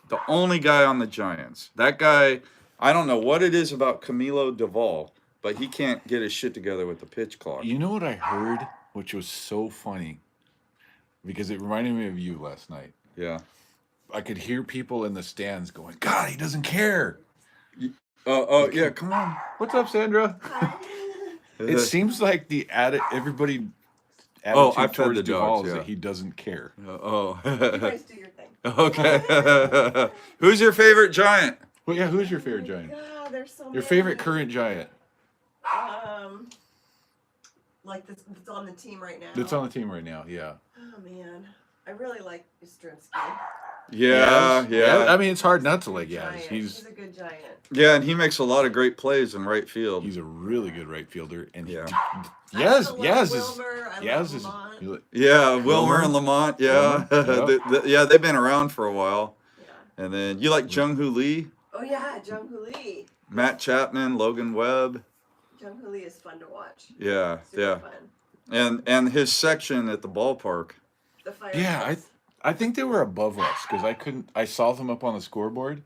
The only guy on the Giants. That guy, I don't know what it is about Camilo Duvall, but he can't get his shit together with the pitch clock. You know what I heard, which was so funny, because it reminded me of you last night. Yeah. I could hear people in the stands going, "God, he doesn't care." Oh, yeah, come on. What's up, Sandra? It seems like everybody Oh, attitude I fed towards the Duvall dogs, is yeah. that he doesn't care. Oh. You guys do your thing. Okay. Who's your favorite Giant? Well, yeah, who's your favorite Giant? God, there's so Your favorite many. current Giant Like that's on the team right now. that's on the team right now? Yeah. Oh man, I really like Yastrzemski. Yeah, yeah. I mean, it's hard not to like Yaz. Giant. He's a good Giant. Yeah, and he makes a lot of great plays in right field. a really good right fielder, and Yeah. I Yaz also love is Wilmer. I Yaz love is Lamont. Yeah, Wilmer Wilmer? and Lamont. Yeah, Wilmer, yeah, they've been around for a while. Yeah. And then you like Jung Hoo Lee, Oh yeah, Jung Hoo Lee. Matt Chapman, Logan Webb. Jung Hoo Lee is fun to watch. Yeah, Super yeah. fun. And his section at the ballpark. The fire. Yeah, Force. I think they were above us because I saw them up on the scoreboard,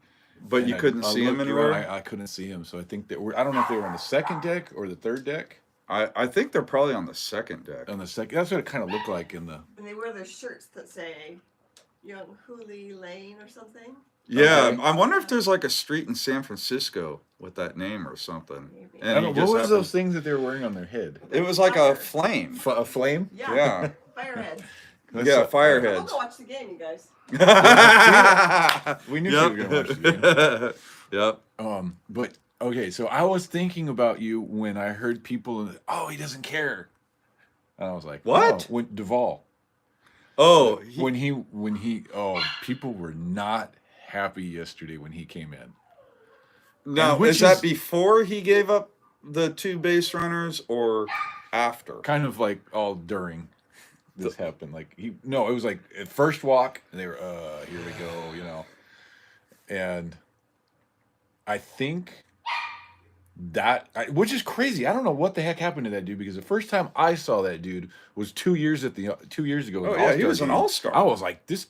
But and you couldn't I see him looked around, anywhere. I couldn't see him, so I think I don't know if they were on the second deck or the third deck. I think they're probably on the second deck. On the second, that's what it kind of looked like in the. And they wear their shirts that say Young Hoo Lee Lane or something. Yeah, Okay. I wonder if there's like a street in San Francisco with that name or something. Maybe. And I don't he know, just what was happened- those things that they were wearing on their head? It was like a flame. A flame? Yeah. Yeah. Fireheads. Yeah, I'll fireheads. go watch the game, you guys. We knew you were gonna watch the game. Yep. But okay, so I was thinking about you when I heard people. Oh, he doesn't care. And I was like, What? Oh, when Duvall. Oh, people were not happy yesterday when he came in. now which is that is- before he gave up the 2 base runners or after? Kind of like all during this happened. Like it was like at first walk, and they were, here we go, and I think which is crazy. I don't know what the heck happened to that dude because the first time I saw that dude was 2 years ago. In Oh the yeah, he All-Star was an game. all-star. I was like, this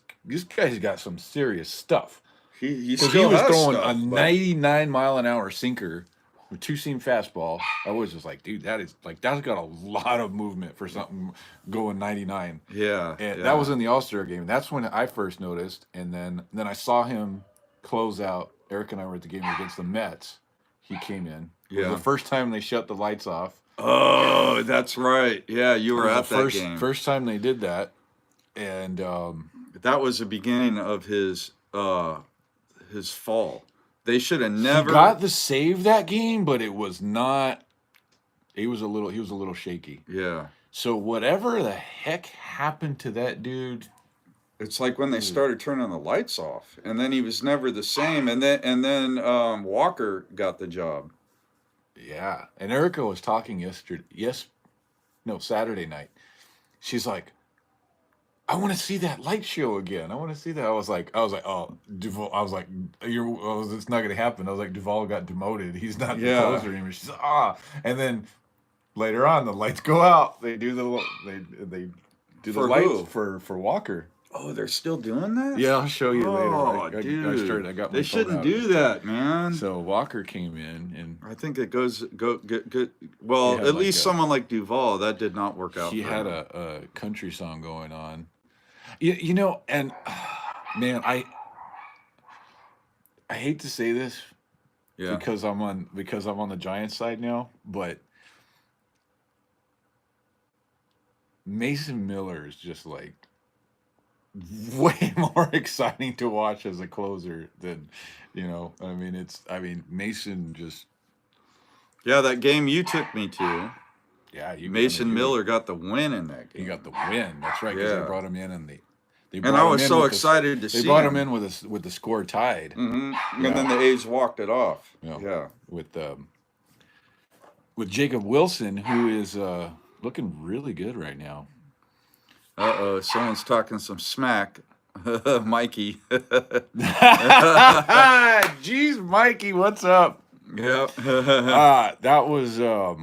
guy's got some serious stuff. He Because still he was has throwing stuff, a 99-mile-an-hour sinker with 2-seam fastball. I was just like, dude, that's got a lot of movement for something going 99. Yeah, And yeah. that was in the All-Star game. That's when I first noticed. And then I saw him close out. Eric and I were at the game against the Mets. He came in. It was Yeah. the first time they shut the lights off. Oh, that's right. Yeah, you were at that game. First time they did that. And that was the beginning of his fall. They should have never he got the save that game, but it was not. He was a little shaky. Yeah. So whatever the heck happened to that dude? It's like when they started turning the lights off, and then he was never the same. And then Walker got the job. Yeah. And Erica was talking Saturday night. She's like, I want to see that light show again. I want to see that. I was like, oh, Duvall. I was like, it's not going to happen. I was like, Duvall got demoted. He's not the closer anymore. She's like, and then later on, the lights go out. They do the lights for Walker. Oh, they're still doing that? Yeah, I'll show you later. Oh, dude. I got my they phone shouldn't out. do that, man. So Walker came in, and I think it goes good. Well, at least someone like Duvall, that did not work out. He had a country song going on. And man, I hate to say this, because I'm on the Giants side now, but Mason Miller is just like way more exciting to watch as a closer than, Mason just. Yeah, that game you took me to. Yeah, Mason Miller got the win in that game. He got the win. That's right. Because they brought him in, and and I was so excited to see. They brought him in with the score tied. Mm-hmm. Yeah. And then the A's walked it off. Yeah. With Jacob Wilson, who is looking really good right now. Uh-oh, someone's talking some smack. Mikey. Jeez, Mikey, what's up? Yep. That was a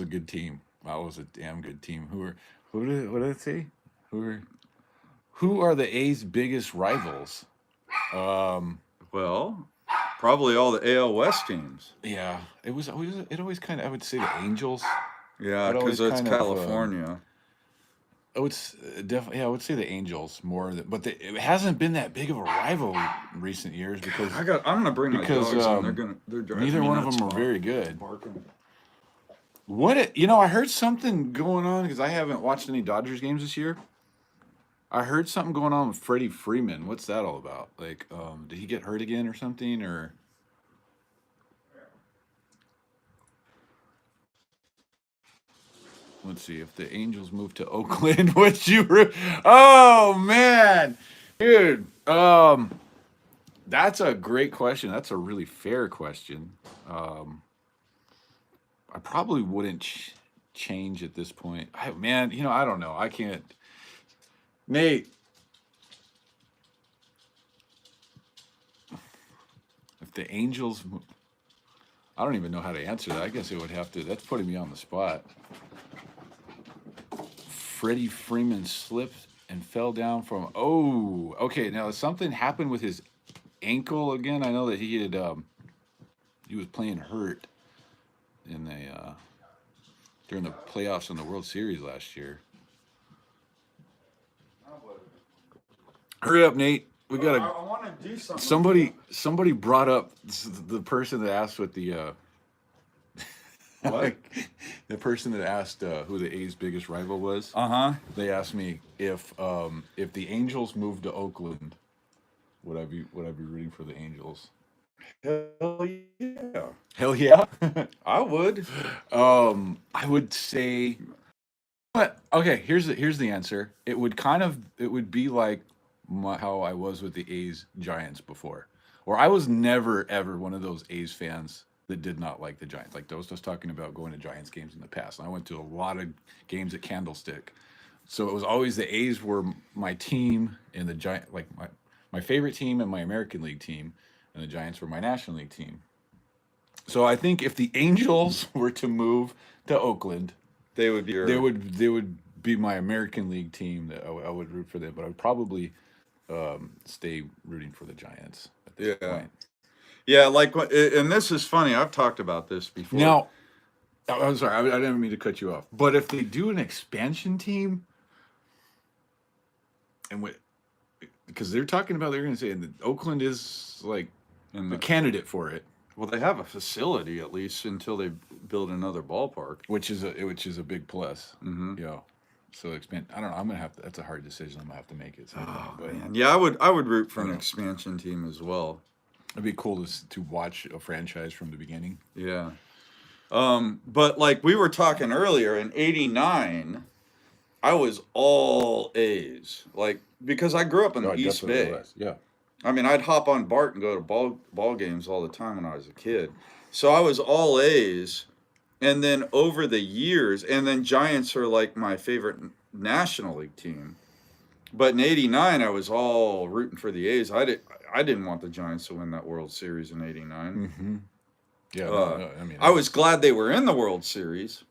good team. That was a damn good team. What did it say? Who are the A's biggest rivals? Well, probably all the AL West teams. Yeah, it always kind of, I would say the Angels. Yeah, because it's California. I would definitely. Yeah, I would say the Angels more. But it hasn't been that big of a rival in recent years because I'm gonna bring my dogs in. They're driving neither me one of nuts. them are very good. Barking. I heard something going on because I haven't watched any Dodgers games this year. I heard something going on with Freddie Freeman. What's that all about? Like, did he get hurt again or something? Or let's see if the Angels move to Oakland. Oh man, dude. That's a great question. That's a really fair question. I probably wouldn't change at this point. I don't know. I can't. Nate, if the Angels, I don't even know how to answer that. I guess it would have to. That's putting me on the spot. Freddie Freeman slipped and fell down from. Oh, okay. Now something happened with his ankle again. I know that he was playing hurt in during the playoffs in the World Series last year. Hurry up, Nate. We gotta. I want to do something. Somebody brought up the person that asked what the. What? The person that asked who the A's biggest rival was. They asked me if the Angels moved to Oakland, would I be rooting for the Angels? Hell yeah. Hell yeah. I would. I would say But okay, here's the answer. It would be like how I was with the A's Giants before, or I was never ever one of those A's fans that did not like the Giants. Like those was talking about going to Giants games in the past. I went to a lot of games at Candlestick, so it was always the A's were my team and the Giant like my favorite team and my American League team, and the Giants were my National League team. So I think if the Angels were to move to Oakland, They would be. they would be my American League team. That I would root for them, but I would probably stay rooting for the Giants at this point. Yeah, like, and this is funny. I've talked about this before. Now, I'm sorry, I didn't mean to cut you off. But if they do an expansion team, and because they're talking about, they're going to say that Oakland is like the candidate for it. Well, they have a facility at least until they build another ballpark, which is a big plus. Mm-hmm. Yeah. So expand. I don't know. I'm gonna have to. That's a hard decision. I'm gonna have to make it. Man. Yeah, I would root for an expansion team as well. It'd be cool to watch a franchise from the beginning. Yeah. But like we were talking earlier, in '89, I was all A's. Like because I grew up in the East Bay. Yeah. I mean, I'd hop on BART and go to ball games all the time when I was a kid. So I was all A's. And then over the years, and then Giants are like my favorite National League team. But in '89, I was all rooting for the A's. I didn't want the Giants to win that World Series in '89. Mm-hmm. Yeah, I mean, I was glad they were in the World Series,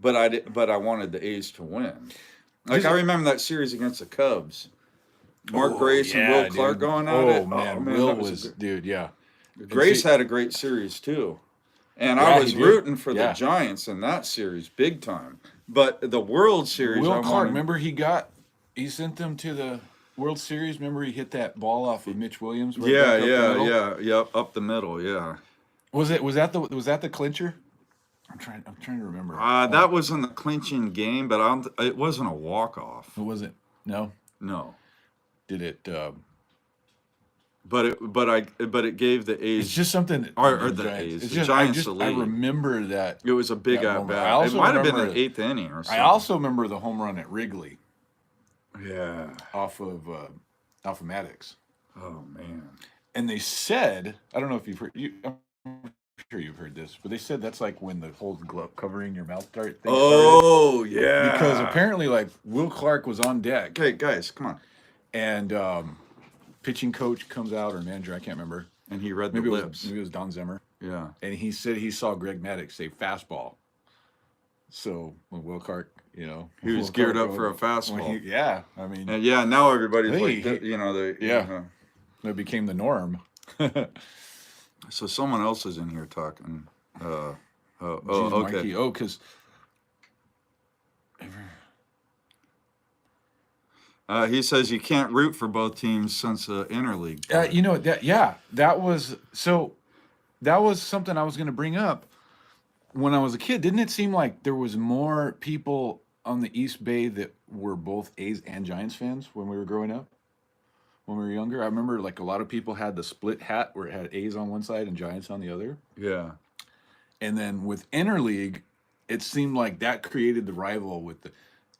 but I wanted the A's to win. Like I remember that series against the Cubs. Mark Grace and Will Clark going at it. Man, oh, man, Will was dude, yeah. Grace had a great series too. And I was rooting for the Giants in that series big time. But the World Series, Will Clark, remember he sent them to the World Series. Remember he hit that ball off of Mitch Williams? Up the middle, yeah. Was that the clincher? I'm trying to remember. That was in the clinching game, but it wasn't a walk-off. It wasn't. No. Did it? But it gave the A's. It's just something. Or the A's. It's the just, Giants. I remember that. It was a big at bat. It might have been the 8th inning or something. I also remember the home run at Wrigley. Yeah. Off of Maddox. Oh man. And they said, I don't know if you've heard. I'm sure you've heard this, but they said that's like when the whole glove covering your mouth thing started. Oh yeah. Because apparently, like Will Clark was on deck. Okay, guys, come on. And pitching coach comes out, or manager, I can't remember. And he read the lips. Maybe it was Don Zimmer. Yeah. And he said he saw Greg Maddux say fastball. So when Will Clark, he was geared up for a fastball. I mean. And now everybody's That became the norm. So someone else is in here talking. Okay. Mikey, because. He says you can't root for both teams since the interleague. That was something I was going to bring up when I was a kid. Didn't it seem like there was more people on the East Bay that were both A's and Giants fans when we were growing up? When we were younger, I remember like a lot of people had the split hat where it had A's on one side and Giants on the other. Yeah. And then with interleague, it seemed like that created the rival with the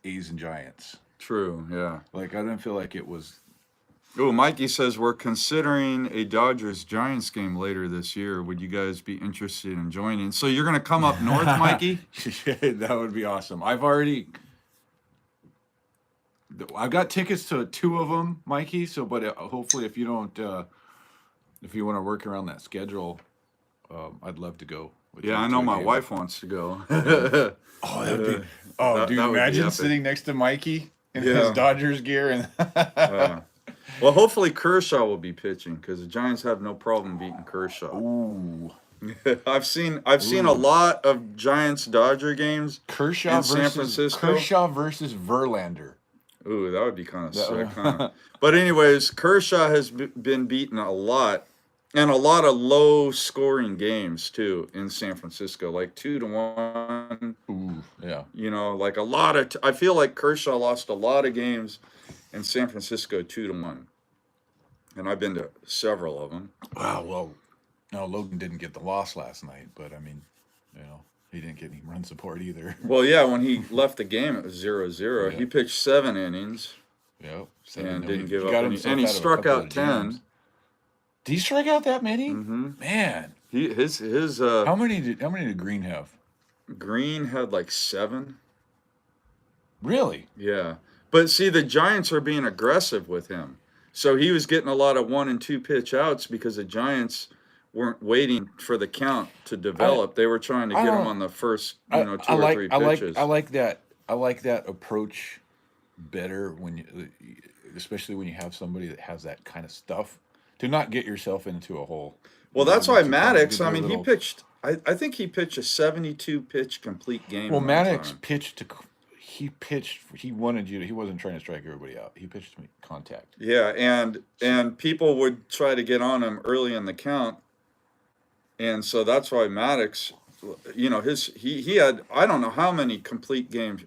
A's and Giants. True, yeah. Like, I didn't feel like it was... Oh, Mikey says, we're considering a Dodgers-Giants game later this year. Would you guys be interested in joining? So you're going to come up north, Mikey? That would be awesome. I've got tickets to 2 of them, Mikey. So, but hopefully if you don't... if you want to work around that schedule, I'd love to go. Yeah, I know my wife wants to go. Oh, that would be... Oh, dude, imagine sitting next to Mikey in his Dodgers gear. And well, hopefully Kershaw will be pitching because the Giants have no problem beating Kershaw. Ooh. I've seen a lot of Giants-Dodger games in San Francisco. Kershaw versus Verlander. Ooh, that would be kind of sick, huh? But anyways, Kershaw has been beaten a lot. And a lot of low-scoring games, too, in San Francisco, like 2-1. Ooh, yeah. Like a lot of... I feel like Kershaw lost a lot of games in San Francisco 2-1. And I've been to several of them. Wow, well, no, Logan didn't get the loss last night, but, I mean, He didn't get any run support either. Well, yeah, when he left the game, it was 0-0. Yeah. He pitched 7 innings Yep. and didn't give up got any. himself And he out of a struck couple out of 10. jams. Did he strike out that many? Mm-hmm. Man. His How many did Green have? Green had like 7. Really? Yeah. But see, the Giants are being aggressive with him. So he was getting a lot of 1 and 2 pitch outs because the Giants weren't waiting for the count to develop. They were trying to get him on the first, 2 or 3 pitches. I like that. I like that approach better when you, especially when you have somebody that has that kind of stuff, to not get yourself into a hole. Well, that's why To Maddox, do a I mean, he little- pitched, I think he pitched a 72 pitch complete game. Well, one Maddox time. he wanted you to, he wasn't trying to strike everybody out. He pitched to me contact. Yeah, and people would try to get on him early in the count. And so that's why Maddox, he had, I don't know how many complete games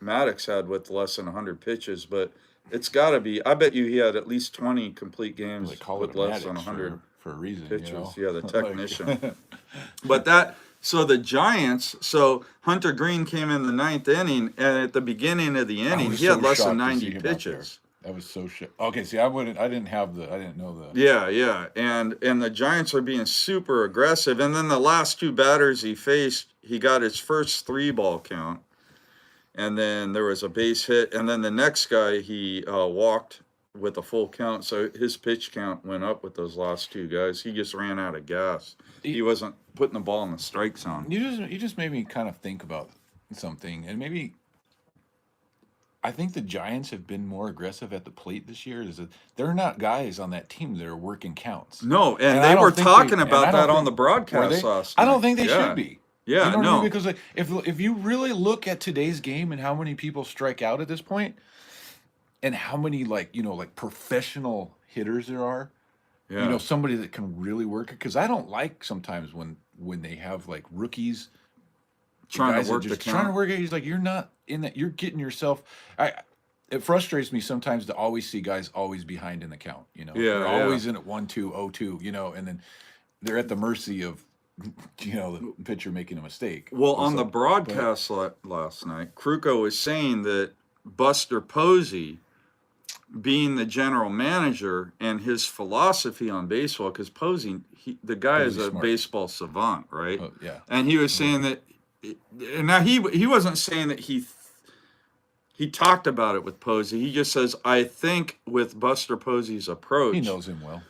Maddox had with less than 100 pitches, but it's got to be, I bet you he had at least 20 complete games They call with it less Maddox than 100 for a reason. pitches. You know? Yeah, the Like- technician. But so the Giants, so Hunter Green came in the 9th inning, and at the beginning of the inning, was he had so less than shocked to see 90 him out there. pitches. That was so shit. Okay, see, I didn't know the. Yeah, and the Giants are being super aggressive. And then the last 2 batters he faced, he got his first 3-ball count, and then there was a base hit, and then the next guy he walked with a full count, so his pitch count went up with those last 2 guys. He just ran out of gas. He wasn't putting the ball in the strike zone. You just made me kind of think about something, and maybe I think the Giants have been more aggressive at the plate this year. There are not guys on that team that are working counts. No, and I they don't were think talking they- and about I don't that on think- the Were broadcast they? last I night. don't think they Yeah. should be. Yeah, You know what I no. mean? Because like, if you really look at today's game and how many people strike out at this point, and how many like professional hitters there are, Yeah. somebody that can really work it. Because I don't like sometimes when they have like rookies Trying guys to that work the just trying to count. work it. He's like, you're not in that. You're getting yourself. It frustrates me sometimes to always see guys always behind in the count. Yeah, they're yeah. always in at 1-2, 0-2. And then they're at the mercy of the pitcher making a mistake. Well, It's on the like, broadcast last night, Kruko was saying that Buster Posey, being the general manager, and his philosophy on baseball, because Posey, the guy is Posey's a smart. baseball savant, right? Oh, yeah. And he was saying that, and now he wasn't saying that he talked about it with Posey. He just says, I think with Buster Posey's approach, He knows him well.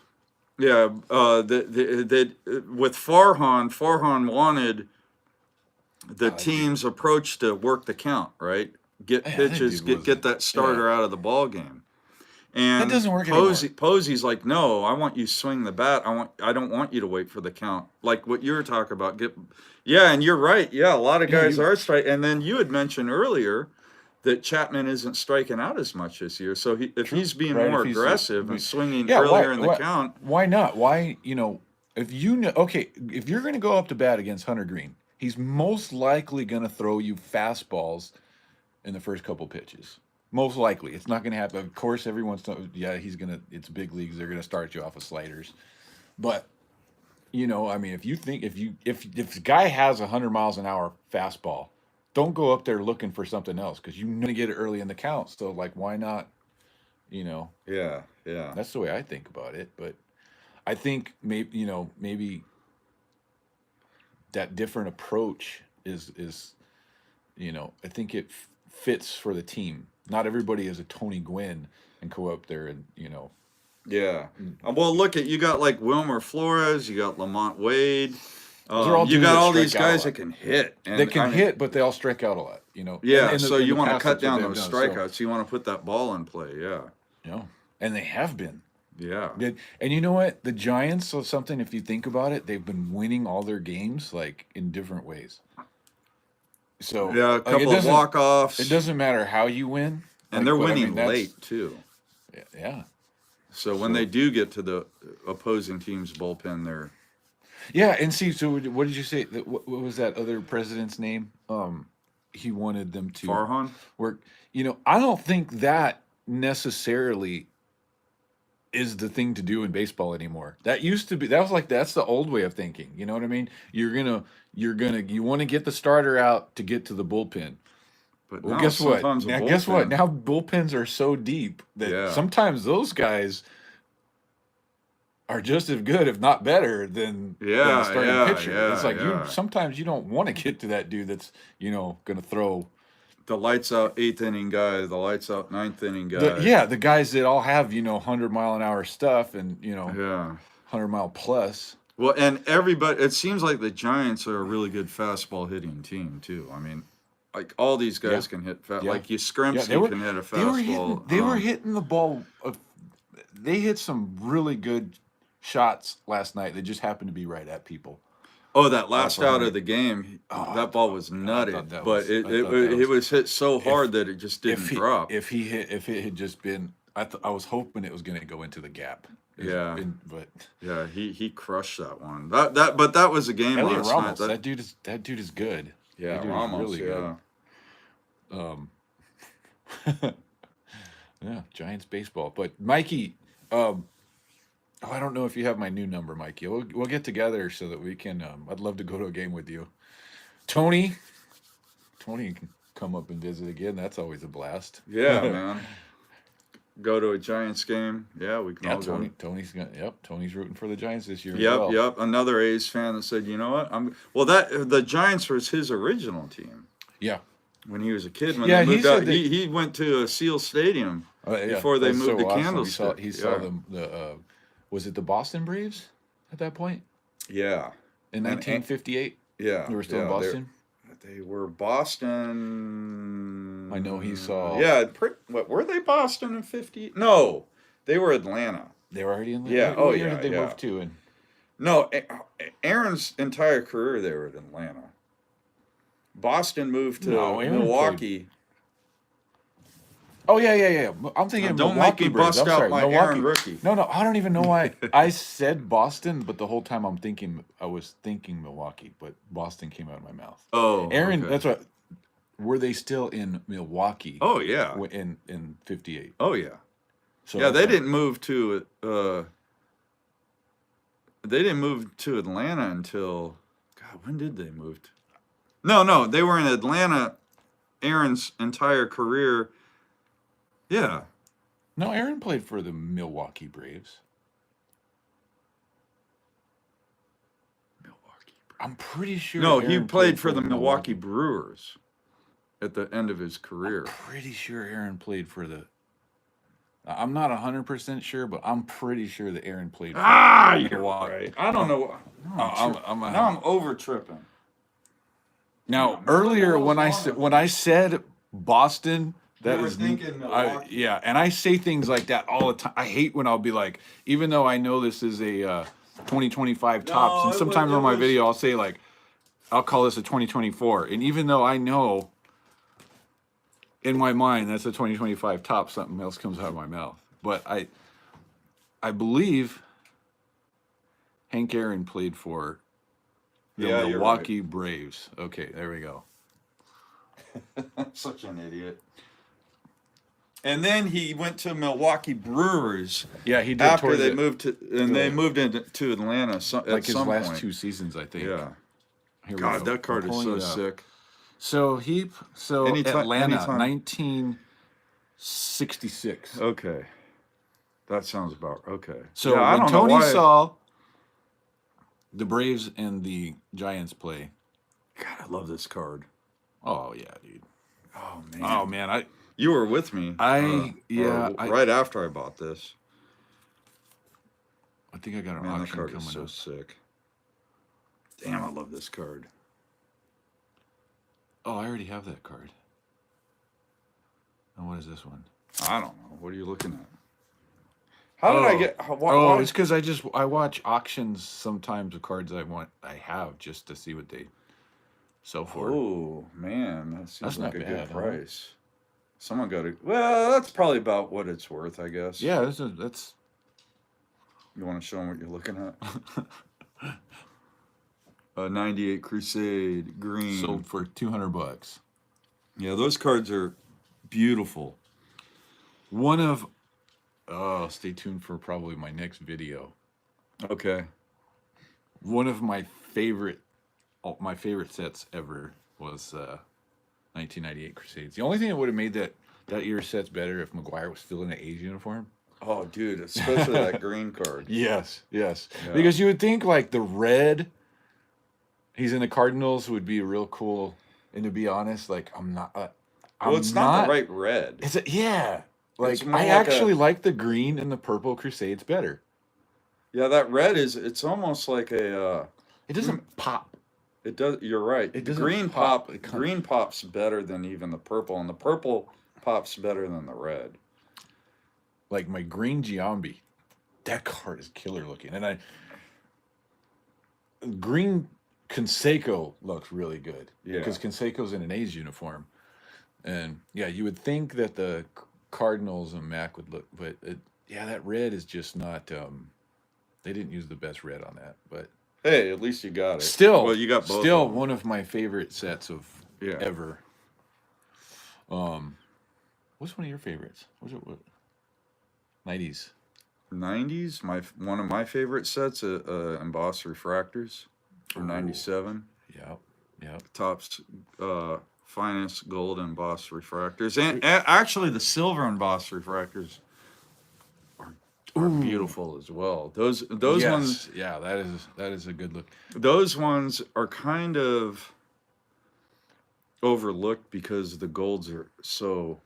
yeah, that with Farhan wanted the team's approach to work the count, right? Get Man, that pitches, dude get that starter out of the ball game. And That doesn't work Posey's like, no, I want you to swing the bat. I don't want you to wait for the count. Like what you were talking about. And you're right. Yeah, a lot of guys are striking. And then you had mentioned earlier that Chapman isn't striking out as much this year. So if he's being Right, more if he's- aggressive and swinging Yeah, earlier in the count, Why not? Why, if if you're going to go up to bat against Hunter Green, he's most likely going to throw you fastballs in the first couple pitches. Most likely. It's not going to happen. Of course, it's big leagues. They're going to start you off with sliders. But, I mean, if the guy has 100 miles an hour fastball, don't go up there looking for something else because you're going to get it early in the count. So, like, why not, yeah. That's the way I think about it. But I think maybe that different approach is I think it fits for the team. Not everybody is a Tony Gwynn and go up there and Yeah. Well, look you got like Wilmer Flores, you got Lamont Wade. are all You dudes got that all these strike out a guys lot. that can hit. And they can I mean, hit, but they all strike out a lot. Yeah, And so in you the want to past, cut that's what down they've those done. strikeouts. You want to put that ball in play. Yeah. And they have been. Yeah. And you know what? The Giants, so something, if you think about it, they've been winning all their games like in different ways. So Yeah, a like, couple of walk-offs. It doesn't matter how you win. And they're winning late, too. Yeah. So when they do get to the opposing team's bullpen, they're... Yeah, and see, so what did you say? What was that other president's name? He wanted them to Farhan? work. I don't think that necessarily is the thing to do in baseball anymore. That used to be. That's the old way of thinking. You know what I mean? You want to get the starter out to get to the bullpen. But Well, now guess what? sometimes a Now, guess what? bullpen- Now bullpens are so deep that Yeah. sometimes those guys are just as good, if not better, than the starting pitcher. It's like sometimes you don't want to get to that dude that's going to throw. The lights out 8th inning guy, the lights out 9th inning guy. The guys that all have 100-mile-an-hour stuff and Yeah. 100-mile plus. Well, and everybody, it seems like the Giants are a really good fastball hitting team too. I mean, like all these guys can hit fast. Like Yastrzemski can hit a fastball. They were hitting the ball. They hit some really good shots last night that just happened to be right at people. Oh, that last out of the game, that ball was nutted, but it was hit so hard that it just didn't drop. If it had just been, I was hoping it was going to go into the gap. But he crushed that one. But that was a game Elliot last Ramos, night. That dude is good. Yeah, that dude Ramos, is really good. Yeah, Giants baseball. But Mikey, I don't know if you have my new number, Mikey. We'll get together so that we can. I'd love to go to a game with you. Tony can come up and visit again. That's always a blast. Yeah, man. Go to a Giants game. Yeah, we can all go. Tony's rooting for the Giants this year. Yep. Another A's fan that said, you know what? The Giants was his original team. Yeah. When he was a kid, when they moved out, he went to a Seal Stadium before they moved to Candlestick. He saw the was it the Boston Braves at that point? Yeah. In 1958? Yeah. They were still in Boston? They were Boston. I know he saw. Yeah. What were they Boston in 50? No. They were Atlanta. They were already in Atlanta? Yeah. What year did they move to? No. Aaron's entire career they were in Atlanta. Boston moved to Milwaukee. Oh, yeah. I'm thinking don't Milwaukee make me bust out my Milwaukee. Aaron rookie. No, I don't even know why. I said Boston, but the whole time I was thinking Milwaukee, but Boston came out of my mouth. Oh, Aaron, okay. that's what. Were they still in Milwaukee? Oh, yeah. In 58. Oh, yeah. So they didn't move to Atlanta until when did they move? No, they were in Atlanta Aaron's entire career. Yeah. No, Aaron played for the Milwaukee Braves. I'm pretty sure. No, he played for the Milwaukee Brewers at the end of his career. I'm pretty sure Aaron played for the. I'm not 100% sure, but I'm pretty sure that Aaron played for Milwaukee. You're Right. I don't know. I'm over tripping. Now, earlier when I said Boston, that you were is thinking Milwaukee. and I say things like that all the time. I hate when I'll be like, even though I know this is a 2025 tops, and sometimes on my video I'll say like, I'll call this a 2024, and even though I know in my mind that's a 2025 top, something else comes out of my mouth. But I believe Hank Aaron played for the Milwaukee Braves. Okay, there we go. Such an idiot. And then he went to Milwaukee Brewers. Yeah, he did. After they moved into Atlanta, like his last point. 2 seasons, I think. Yeah. Here God, that card is so sick. So Atlanta, 1966. Okay, that sounds about okay. So when Tony saw the Braves and the Giants play, God, I love this card. Oh yeah, dude. Oh man, you were with me. Right after I bought this. I think I got an Man, that auction card coming is so up. sick. Damn, I love this card. Oh, I already have that card. And what is this one? I don't know. What are you looking at? How did I get? It's because I watch auctions sometimes of cards I have just to see what they sell for. Oh man, that seems like not a bad, good price. Someone got it. Well, that's probably about what it's worth, I guess. Yeah, that's. You want to show them what you're looking at? A 98 Crusade green. Sold for $200. Yeah, those cards are beautiful. One of Oh, stay tuned for probably my next video. Okay. One of my favorite sets ever was 1998 Crusades. The only thing that would have made that year's sets better if McGuire was still in an A's uniform. Oh, dude, especially that green card. Yes. Yeah. Because you would think like the red, he's in the Cardinals would be real cool. And to be honest, like I'm not. Well, it's not the right red. Is it? Yeah. Like It's more I like actually like the green and the purple Crusades better. Yeah, that red it's almost like a. It doesn't pop. It does. You're right. It The doesn't green pop. pop. Green pops better than even the purple, and the purple pops better than the red. Like my green Giambi, that card is killer looking, and green Canseco looks really good. Yeah. Because Canseco's in an A's uniform, and yeah, you would think that the Cardinals and Mac would look, but that red is just not. They didn't use the best red on that, but Hey, at least you got it. still, Well, you got both. still of them. one of my favorite sets of Yeah. ever. What's one of your favorites? What's it? What? 90s. 90s. One of my favorite sets, embossed refractors from Ooh. '97. Yep. Topps finest gold embossed refractors, and actually the silver embossed refractors are beautiful as well. Those Yes. ones, Yeah, that is a good look. those ones are kind of overlooked because the golds are so.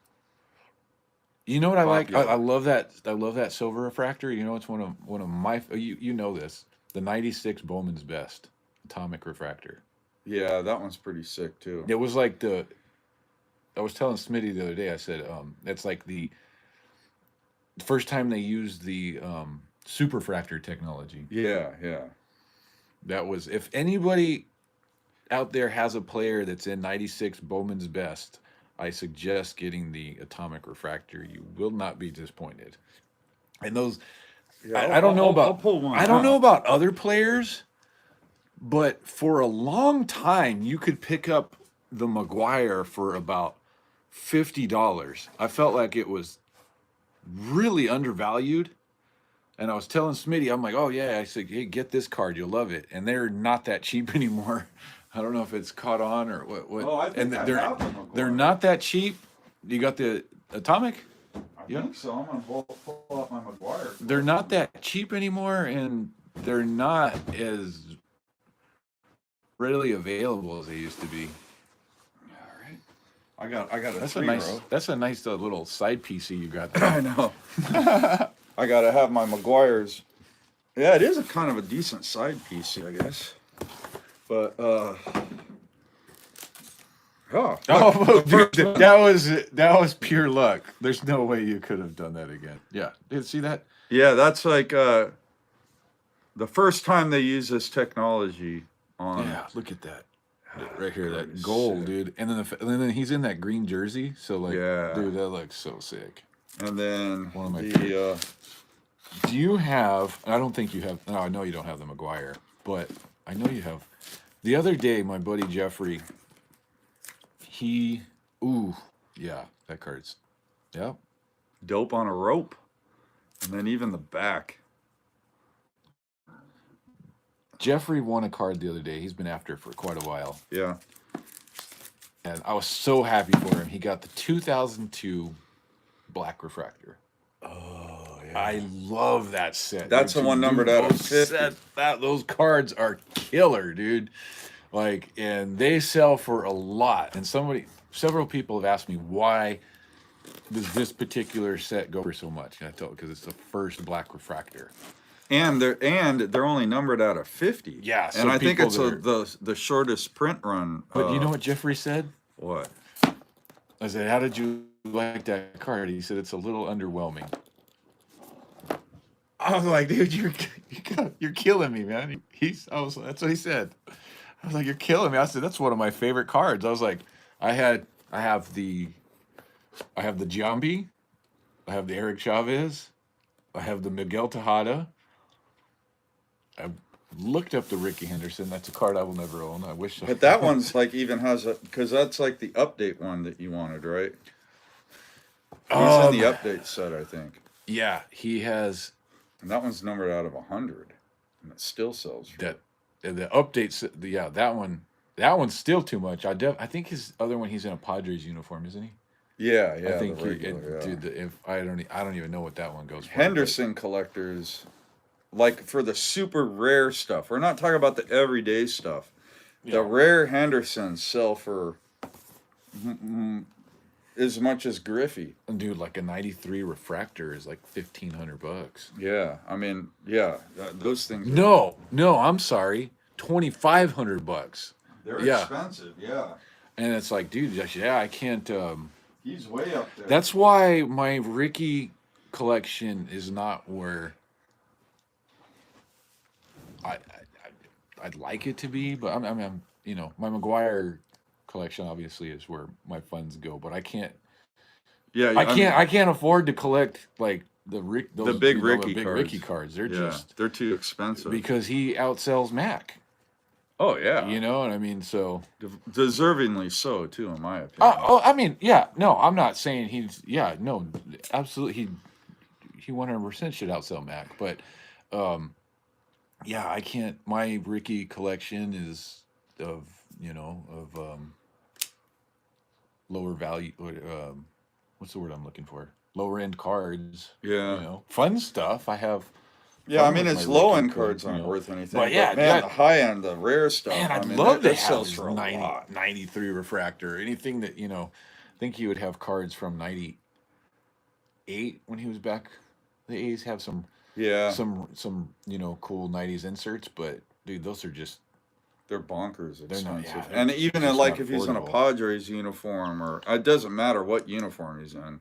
You know what I like? Popular. I love that. I love that silver refractor. You know, it's one of my. You know this. The '96 Bowman's Best atomic refractor. Yeah, that one's pretty sick too. It was like the. I was telling Smitty the other day. I said, it's like the first time they used the superfractor technology. Yeah. That was, if anybody out there has a player that's in '96 Bowman's Best, I suggest getting the atomic refractor. You will not be disappointed. And those, Yeah, I don't know about. I'll pull one I don't out. know about other players, but for a long time you could pick up the McGuire for about $50. I felt like it was really undervalued. And I was telling Smitty, I'm like, oh yeah, I said, hey, get this card, you'll love it. And they're not that cheap anymore. I don't know if it's caught on or what. Oh, I think and I they're have the McGuire. they're not that cheap. You got the atomic? I think so. I'm gonna pull up my McGuire. They're not that cheap anymore, and they're not as readily available as they used to be. All right. I got a That's a 3 nice row. that's a nice little side piece you got there. I know. I gotta have my McGuire's. Yeah, it is a kind of a decent side piece, I guess. But oh, Oh, dude, that was pure luck. There's no way you could have done that again. Yeah, did you see that? yeah, that's like the first time they use this technology on. Yeah, look at that. Right here, card that is gold, sick. dude, and then he's in that green jersey. So like, Yeah. dude, that looks so sick. And then One of my the Do you have? I don't think you have. No, I know you don't have the McGuire, but I know you have. The other day, my buddy Jeffrey. Yeah, that card's. Yep. dope on a rope, and then even the back. Jeffrey won a card the other day. He's been after it for quite a while. Yeah. And I was so happy for him. He got the 2002 Black Refractor. Oh I love that set. That's dude. the one numbered out of 50. Those cards are killer, dude. Like, and they sell for a lot. And several people have asked me, why does this particular set go for so much? And I told because it's the first Black Refractor. And they're only numbered out of 50. Yeah, so and I think people it's the shortest print run. But you know what Jeffrey said? What? I said, how did you like that card? He said, it's a little underwhelming. I was like, dude, you're killing me, man. That's what he said. I was like, you're killing me. I said, that's one of my favorite cards. I was like, I have the Giambi, I have the Eric Chavez, I have the Miguel Tejada. I looked up the Ricky Henderson. That's a card I will never own. I wish. But that one's like even has a because that's like the update one that you wanted, right? He's in the update set, I think. Yeah, he has And that one's numbered out of 100, and it still sells for that. The updates. Yeah, that one. That one's still too much. I think his other one. He's in a Padres uniform, isn't he? Yeah, I yeah, think the regular, yeah. dude. If I don't even know what that one goes for. Henderson collectors, like for the super rare stuff. We're not talking about the everyday stuff. The rare Hendersons sell for as much as Griffey. And dude, like a '93 refractor is like $1,500. Yeah, I mean, yeah, those things. No, I'm sorry, $2,500. They're Yeah. expensive. Yeah, And it's like, dude, yeah, I can't. he's way up there. That's why my Ricky collection is not where I'd like it to be, but I'm my McGuire collection obviously is where my funds go, but I can't. Yeah, I can't afford to collect like the big Ricky cards. Ricky cards. They're they're too expensive because he outsells Mac. Oh yeah, You know what I mean? So deservingly so too, in my opinion. I mean, yeah, no, I'm not saying no, absolutely he 100% should outsell Mac, but yeah, I can't. My Ricky collection is of lower value. What's the word I'm looking for? Lower end cards. Yeah. Fun stuff. I have. Yeah, I fun mean, with it's my low Ricky end cards aren't you know. worth anything. But yeah, man, the high end, the rare stuff. Man, I'd I mean, love to that have sells his for a lot. 93 refractor. Anything that I think he would have cards from 98 when he was back. The A's have some cool 90s inserts, but dude, those are just they're bonkers expensive. they're And even just like not if he's in a affordable. Padres uniform, or it doesn't matter what uniform he's in.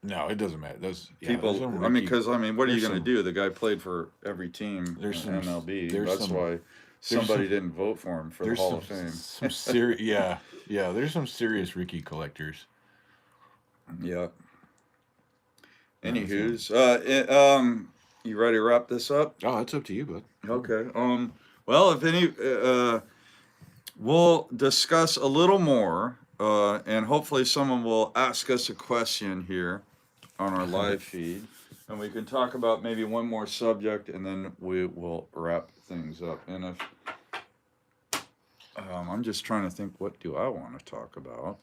No, it doesn't matter. Those People, those are I mean, because what are you there's going to some- do? The guy played for every team in There's some- MLB. there's That's some- why somebody didn't vote for him for the there's Hall some, of Fame. some serious there's some serious Ricky collectors. Yeah. Yeah, Anywho's, you ready to wrap this up? Oh, it's up to you, bud. Okay. Well, if any, we'll discuss a little more, and hopefully someone will ask us a question here on our live feed, and we can talk about maybe one more subject, and then we will wrap things up. And if I'm just trying to think, what do I want to talk about?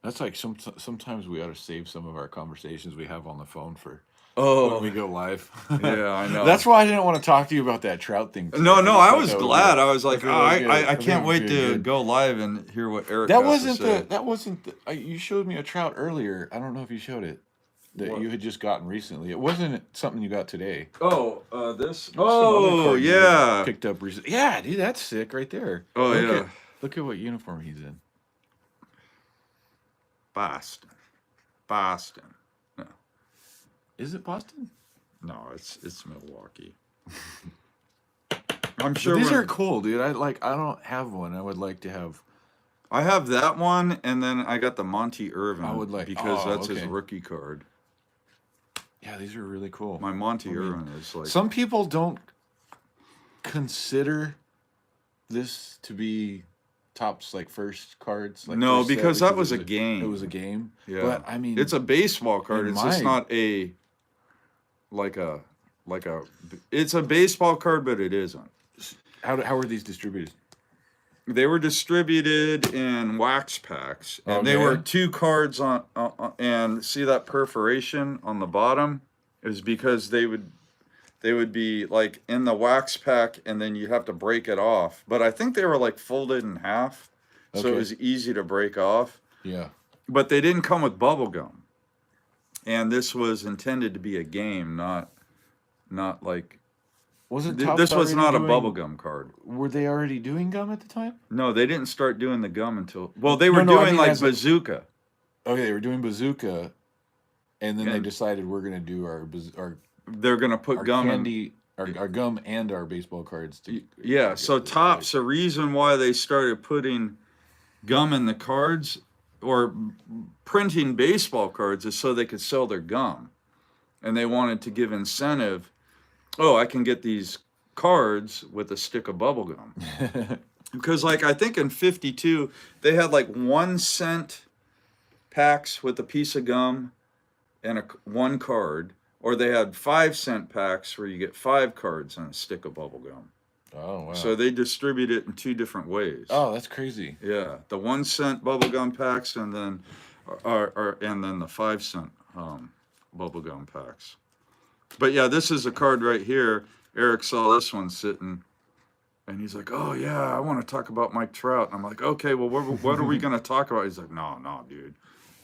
That's like sometimes we ought to save some of our conversations we have on the phone for Oh, when we go live. yeah, I know. That's why I didn't want to talk to you about that Trout thing. today. No, just I thought was that glad. good. I was like, feel really good. I I can't feel wait really to good. go live and hear what Eric That has to wasn't say. that wasn't you showed me a Trout earlier. I don't know if you showed it that What? you had just gotten recently. It wasn't something you got today. Oh, this. Some other Oh, card you yeah. picked up recently. Yeah, dude, that's sick right there. Oh, look yeah. Look at what uniform he's in. Boston. No, Is it Boston? it's Milwaukee. I'm But sure these we're- are cool, dude. I don't have one. I would like to have. I have that one, and then I got the Monty Irvin. I would like- because oh, that's his okay. rookie card. Yeah, these are really cool. My Monty I mean, Irvin is like Some people don't consider this to be Topps like first cards. Like No, first set, because that was it a game. It was a game. Yeah. But I mean, it's a baseball card. in It's just my- not it's a baseball card, but it isn't. how are these distributed? They were distributed in wax packs, and they Okay. were 2 cards on. And see that perforation on the bottom is because they would be like in the wax pack, and then you have to break it off. But I think they were like folded in half, so it Okay. was easy to break off. Yeah. But they didn't come with bubble gum, and this was intended to be a game, not like Wasn't this was not a bubble gum card. Were they already doing gum at the time? No, they didn't start doing the gum until they were No, I doing mean like as a- Bazooka. Okay, they were doing Bazooka, and then they And- decided we're gonna do our They're gonna put gum in. candy, our gum and our baseball cards. Yeah, so Topps, the reason why they started putting gum in the cards or printing baseball cards is so they could sell their gum. And they wanted to give incentive. Oh, I can get these cards with a stick of bubble gum. Because, like, I think in 52, they had like 1 cent packs with a piece of gum and one card, or they had 5 cent packs where you get 5 cards and a stick of bubble gum. Oh wow. So they distribute it in 2 different ways. Oh, that's crazy. Yeah, the 1 cent bubble gum packs, and then, and then the 5 cent bubble gum packs. But yeah, this is a card right here. Eric saw this one sitting, and he's like, "Oh yeah, I want to talk about Mike Trout." And I'm like, "Okay, well, what are we gonna talk about?" He's like, "No, dude,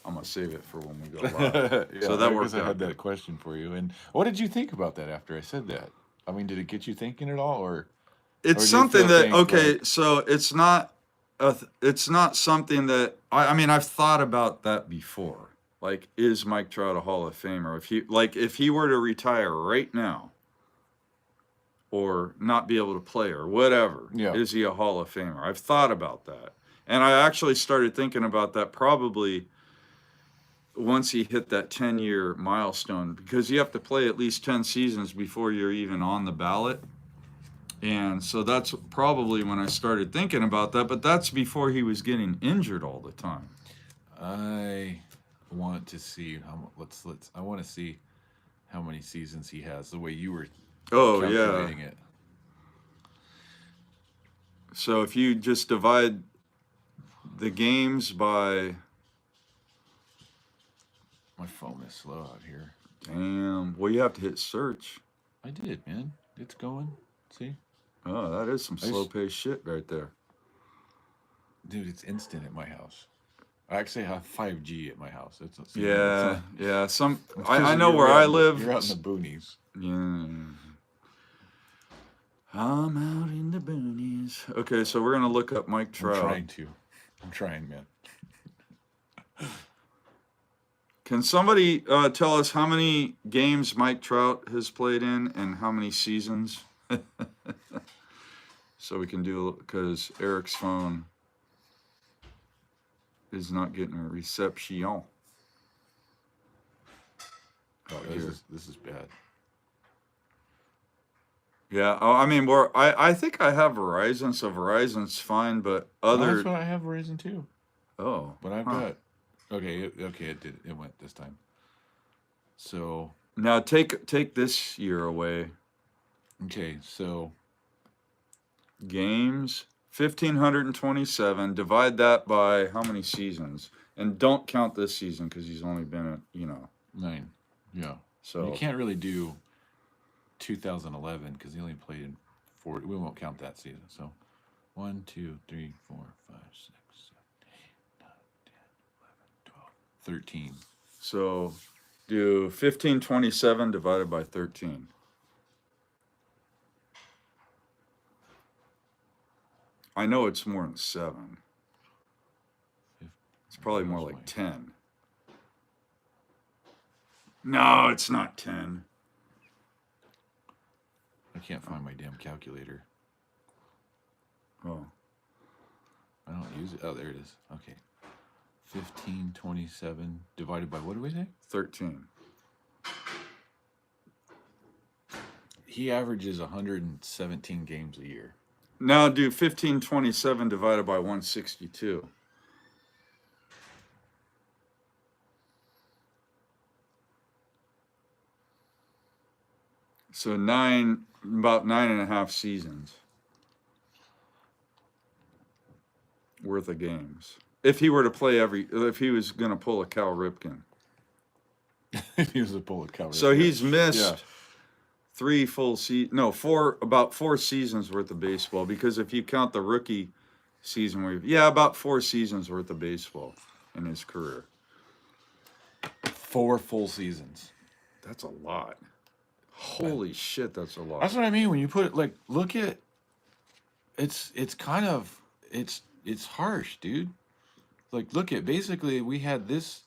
I'm gonna save it for when we go live." Yeah, So that I worked guess I out had good. that question for you. And what did you think about that after I said that? I mean, did it get you thinking at all, or It's or do you something still that think, okay, like, so it's not something that I mean I've thought about that before. Like, is Mike Trout a Hall of Famer? If he were to retire right now, or not be able to play or whatever, Yeah. is he a Hall of Famer? I've thought about that, and I actually started thinking about that probably once he hit that 10-year milestone, because you have to play at least 10 seasons before you're even on the ballot. And so that's probably when I started thinking about that, but that's before he was getting injured all the time. I want to see how I want to see how many seasons he has. The way you were Oh, yeah. calculating it. So if you just divide the games by, My phone is slow out here. damn, well, you have to hit search. I did, man. It's going. See, Oh, that is some slow-paced shit right there. dude, it's instant at my house. I actually have 5G at my house. It's Yeah, yeah. it's I know where I live. You're out in the boonies. Yeah. I'm out in the boonies. Okay, so we're gonna look up Mike Trout. I'm trying, man. Can somebody tell us how many games Mike Trout has played in and how many seasons? So we can do, because Eric's phone is not getting a reception. Oh, This is bad. yeah. Oh, I mean, I think I have Verizon, so Verizon's fine, but That's what I have Verizon too. oh, But I've huh. got it went this time. So Now take this year away. okay, so Games 1,527. Divide that by how many seasons, and don't count this season because he's only been at 9. Yeah. So You can't really do 2011 because he only played in 4. We won't count that season. So 1, 2, 3, 4, 5, 6, 7, 8, 9, 10, 11, 12, 13. So do 1,527 divided by 13. I know it's more than 7. It's probably more like 10. No, it's not 10. I can't find my damn calculator. Oh, I don't use it. Oh, there it is. Okay. 1527 divided by what do we say? 13. He averages 117 games a year. Now do 1,527 divided by 162. So about 9.5 seasons worth of games. If he were to play if he was going to pull a Cal Ripken. He was a bullet cover. So he's missed Yeah. 3 full about 4 seasons worth of baseball, because if you count the rookie season about 4 seasons worth of baseball in his career. 4 full seasons. That's a lot. Holy shit, that's a lot. That's what I mean when you put it like look at it's kind of it's harsh, dude. Like look at basically we had this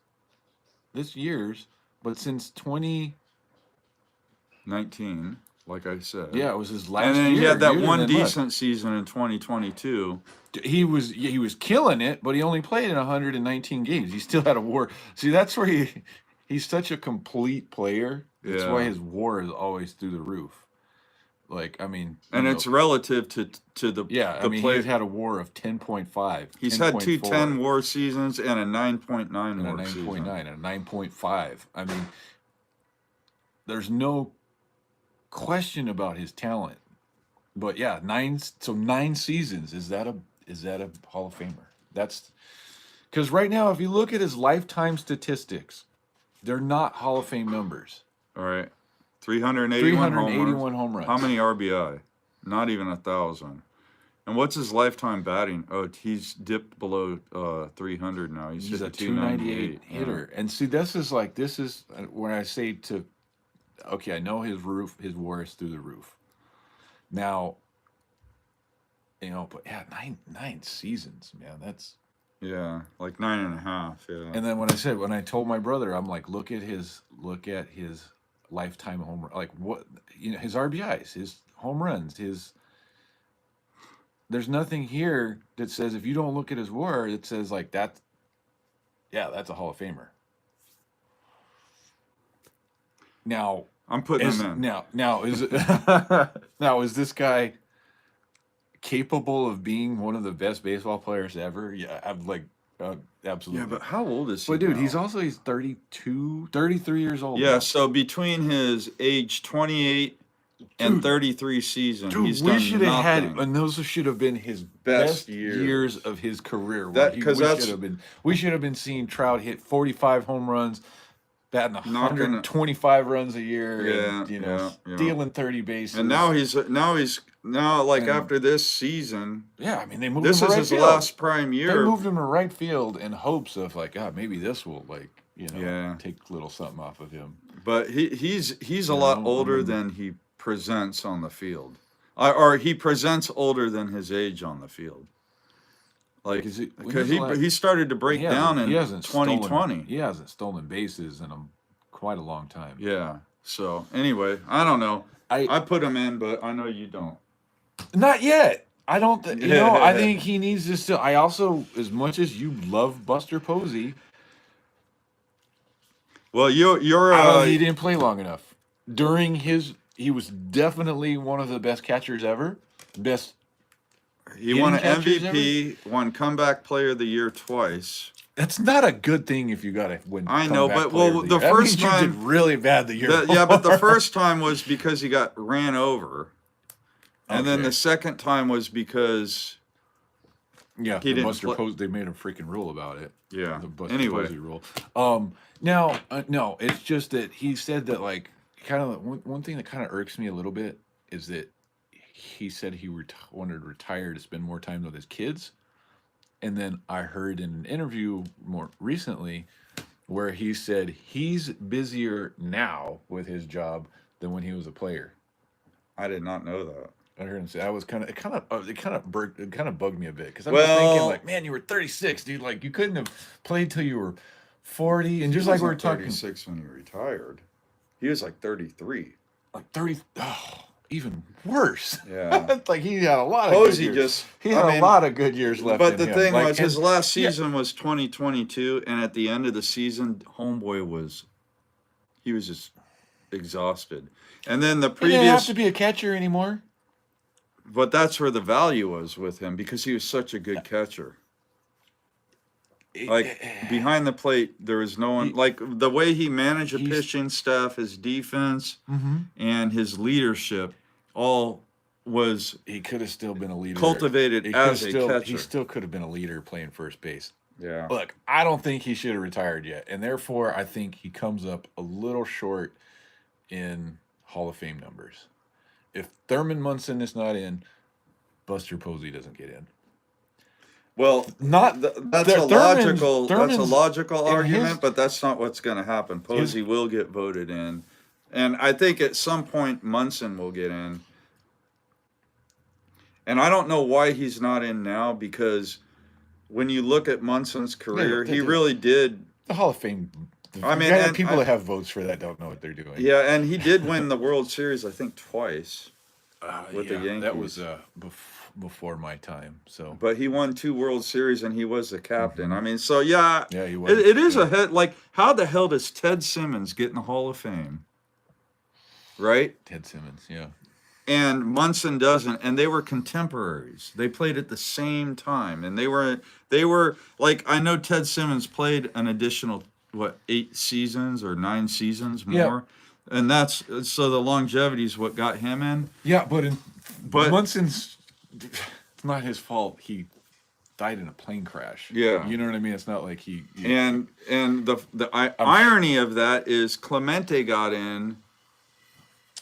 year's, but since 2019, like I said. yeah, it was his last And then year. he had that dude, one and then look, decent season in 2022. he was killing it, but he only played in 119 games. He still had a WAR. See, that's where he's such a complete player. That's Yeah. why his WAR is always through the roof. Like, I mean, And it's relative to the I mean, play. he's had a WAR of 10.5. He's had 2 10.4, 10 WAR seasons and a 9.9 and a WAR season. 9.9 and a 9.5. I mean, there's no question about his talent. But yeah, 9 seasons. Is that a Hall of Famer? That's because right now, if you look at his lifetime statistics, they're not Hall of Fame numbers. All right. 381 home runs. How many RBI? Not even 1,000. And what's his lifetime batting? Oh, he's dipped below 300 now. He's a 298 hitter. And see, this is when I say okay, I know his WAR is through the roof. Now, but yeah, nine seasons, man. That's like 9.5. Yeah. And then when I told my brother, I'm like, look at his lifetime home run, like what his RBIs, his home runs, there's nothing here that says if you don't look at his WAR, it says like that. Yeah, that's a Hall of Famer. Now I'm putting him in. Now is this guy capable of being one of the best baseball players ever? Yeah, I'm like absolutely. Yeah, but how old is he? But dude, now? he's 32, 33 years old. Yeah, now. so between his age 28 and 33 season, he's we done should have had, nothing. and those should have been his Best best years. years of his career. We should have been seeing Trout hit 45 home runs, batting 125 runs a year, and stealing 30 bases. And now he's after this season. Yeah, I mean they moved. This him is to right his field. last prime year. They moved him to right field in hopes of like, maybe this will take a little something off of him. But he's a lot older than he presents on the field, or he presents older than his age on the field. Like he started to break down in 2020. He hasn't stolen bases in quite a long time. Yeah. So anyway, I don't know. I put him in, but I know you don't. Not yet. I don't. I think he needs to still. I also, as much as you love Buster Posey, well, you're. He didn't play long enough. He was definitely one of the best catchers ever. He won an MVP, won Comeback Player of the Year twice. That's not a good thing if you got to win. I know, but the that first means you time did really bad the year. But the first time was because he got ran over, and then the second time was because he didn't. They made a freaking rule about it. Yeah. The Buster Posey rule. No, it's just that he said that like kind of one thing that kind of irks me a little bit is that he said he wanted to retire to spend more time with his kids. And then I heard in an interview more recently where he said he's busier now with his job than when he was a player. I did not know that. I heard him say it kind of bugged me a bit because I was thinking like, man, you were 36, dude. Like you couldn't have played till you were 40, and just like we were talking, 36 when he retired. He was like 33. Like 30. Oh, even worse. Yeah. Like he had a lot of Posey good years. He had a lot of good years left. But the thing was, his last season was 2022, and at the end of the season, homeboy was just exhausted. And then the previous. He didn't have to be a catcher anymore. But that's where the value was with him because he was such a good catcher. Like behind the plate, there was no one. Like the way he managed the pitching staff, his defense, and his leadership, all was. He could have still been a leader. Cultivated as a catcher. He still could have been a leader playing first base. Yeah. Look, I don't think he should have retired yet, and therefore I think he comes up a little short in Hall of Fame numbers. If Thurman Munson is not in, Buster Posey doesn't get in. Well, that's a logical argument, but that's not what's going to happen. Posey will get voted in, and I think at some point Munson will get in. And I don't know why he's not in now because when you look at Munson's career, he really did. The Hall of Fame. I mean, people that have votes for that don't know what they're doing. Yeah, and he did win the World Series, I think, twice with the Yankees. That was before my time. So, but he won 2 World Series and he was the captain. I mean, so yeah, he was. It is a hit. Like, how the hell does Ted Simmons get in the Hall of Fame? Right? Ted Simmons, yeah. and Munson doesn't, and they were contemporaries. They played at the same time, and they were like, I know Ted Simmons played an additional 8 seasons or 9 seasons more, and that's so the longevity is what got him in. Yeah, but But Munson's, it's not his fault. He died in a plane crash. Yeah. You know what I mean? It's not like he and the irony of that is Clemente got in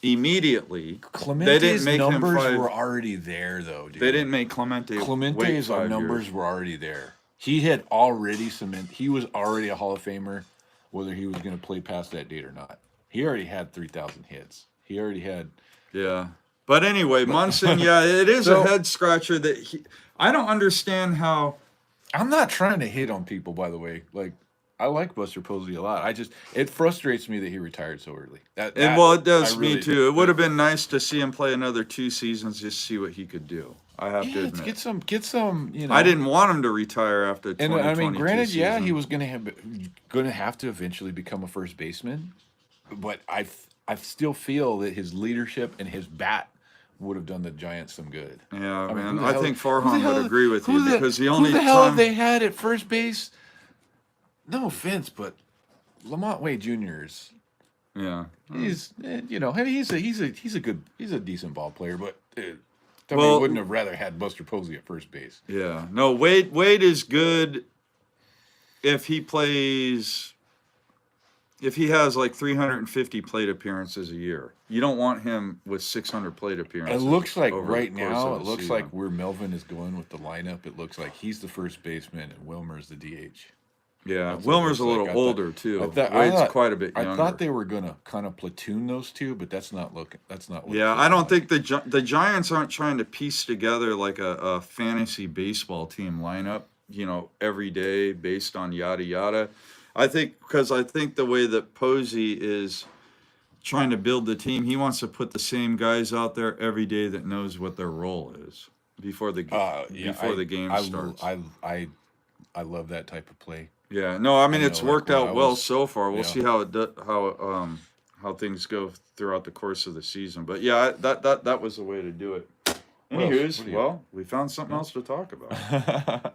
immediately. Clemente's numbers were already there, though, dude. They didn't make Clemente's numbers were already there. He had already he was already a Hall of Famer, whether he was going to play past that date or not. He already had 3,000 hits. He already had. Yeah. But anyway, Munson, yeah, it is a head scratcher that I don't understand how. I'm not trying to hit on people, by the way. Like, I like Buster Posey a lot. It frustrates me that he retired so early. It does me too. It would have been nice to see him play another 2 seasons, just see what he could do. I have to admit. Get some. You know. I didn't want him to retire after 20. And I mean, granted, he was going to have to eventually become a first baseman, but I still feel that his leadership and his bat would have done the Giants some good. Yeah, man. I think Farhan would agree with you because the only who the hell time they had at first base. No offense, but Lamont Wade Jr.'s. Yeah, he's a decent ball player, but tell me he wouldn't have rather had Buster Posey at first base. Yeah, no, Wade is good if he plays. If he has like 350 plate appearances a year, you don't want him with 600 plate appearances. It looks like right now, it looks like where Melvin is going with the lineup. It looks like he's the first baseman and Wilmer's the DH. Yeah, Wilmer's a little older too. Wade's quite a bit younger. I thought they were gonna kind of platoon those two, but that's not looking. Yeah, I don't think the Giants aren't trying to piece together like a fantasy baseball team lineup. You know, every day based on yada yada. I think the way that Posey is trying to build the team, he wants to put the same guys out there every day that knows what their role is before the game starts. I love that type of play. Yeah, no, I mean it's worked out well so far. We'll see how things go throughout the course of the season. But yeah, that was the way to do it. Anywho's, we found something else to talk about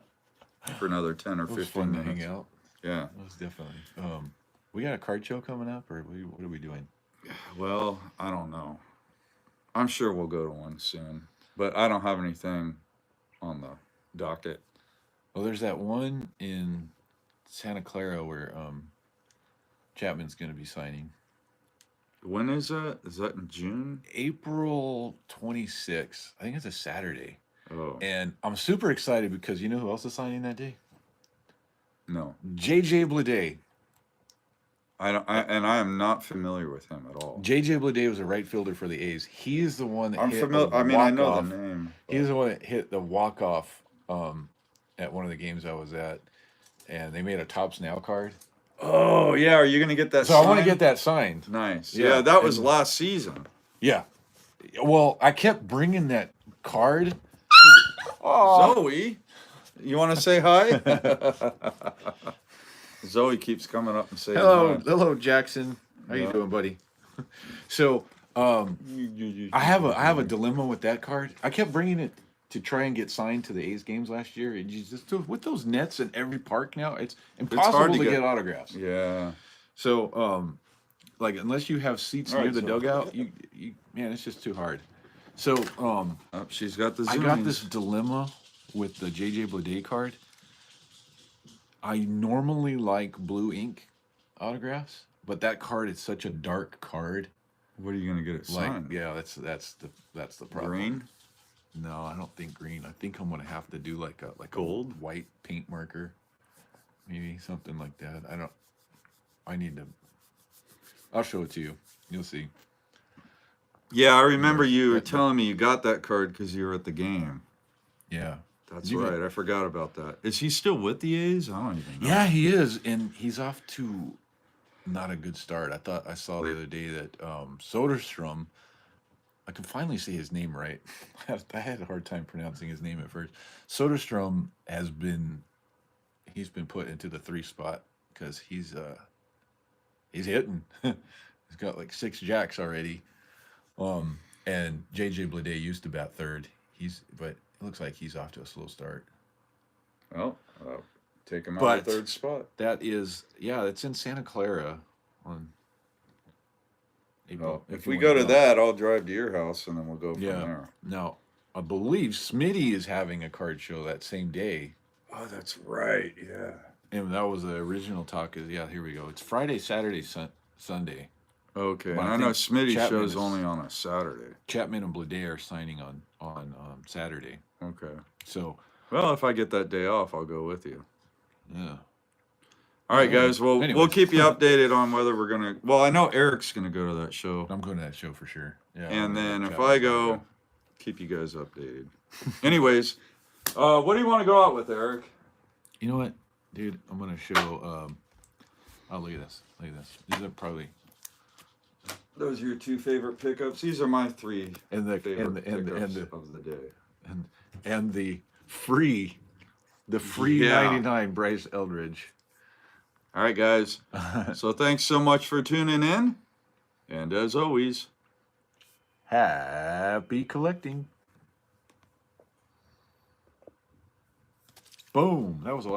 for another 10 or 15 minutes. Hang out. Yeah, it was definitely. We got a card show coming up, or what are we doing? Well, I don't know. I'm sure we'll go to one soon, but I don't have anything on the docket. Well, there's that one in Santa Clara where Chapman's going to be signing. When is that? Is that in June? April 26th. I think it's a Saturday. Oh. And I'm super excited because you know who else is signing that day? No. JJ Bleday. I am not familiar with him at all. JJ Bleday was a right fielder for the A's. He is the one that I'm familiar. I mean, I know the name. He's the one that hit the walk-off at one of the games I was at, and they made a Topps Now card. Oh yeah, are you gonna get that? So signed? I want to get that signed. Nice. Yeah, that was last season. Yeah. Well, I kept bringing that card. Zoe, you want to say hi? Zoe keeps coming up and saying hi. Hello, Jackson. How you doing, buddy? So, I have a dilemma with that card. I kept bringing it to try and get signed to the A's games last year. And you just with those nets in every park now, it's impossible to get autographs. Yeah. So, like unless you have seats near the dugout, you man, it's just too hard. So, she's got the zoomies. I got this dilemma with the JJ Bleday card. I normally like blue ink autographs, but that card is such a dark card. What are you gonna get it signed? Yeah, that's the problem. Green? No, I don't think green. I think I'm gonna have to do like a gold white paint marker, maybe something like that. I need to. I'll show it to you. You'll see. Yeah, I remember you were telling me you got that card because you were at the game. Yeah. That's right. I forgot about that. Is he still with the A's? I don't even know. Yeah, he is, and he's off to not a good start. I saw the other day that Soderstrom. I can finally say his name right. I had a hard time pronouncing his name at first. Soderstrom he's been put into the 3 spot because he's hitting. He's got like 6 jacks already. And JJ Bleday used to bat third. But it looks like he's off to a slow start. Well, take him out But of the third spot. That is, it's in Santa Clara on April. Well, if you we wanna go to that, I'll drive to your house and then we'll go from there. Now, I believe Smitty is having a card show that same day. Oh, that's right. Yeah. And that was the original talk. Here we go. It's Friday, Saturday, Sunday. Okay. Well, And I I know think Smitty Chapman shows is- only on a Saturday. Chapman and Bleday are signing on Saturday. Okay. So, Well, if I get that day off, I'll go with you. yeah. All right, guys. Well, Anyways. we'll keep you updated on whether we're gonna. Well, I know Eric's gonna go to that show, I'm going to that show for sure. Yeah. and then if Chapman. I go, keep you guys updated. Anyways, what do you want to go out with, Eric? You know what, dude? I'm going to show. Oh, look at this. Look at this. These are probably. Those are your two favorite pickups. These are my three And the favorite and pickups the of the day. and the free Yeah. 99 Bryce Eldridge. All right, guys. So thanks so much for tuning in, and as always, Happy collecting. Boom. That was a lot.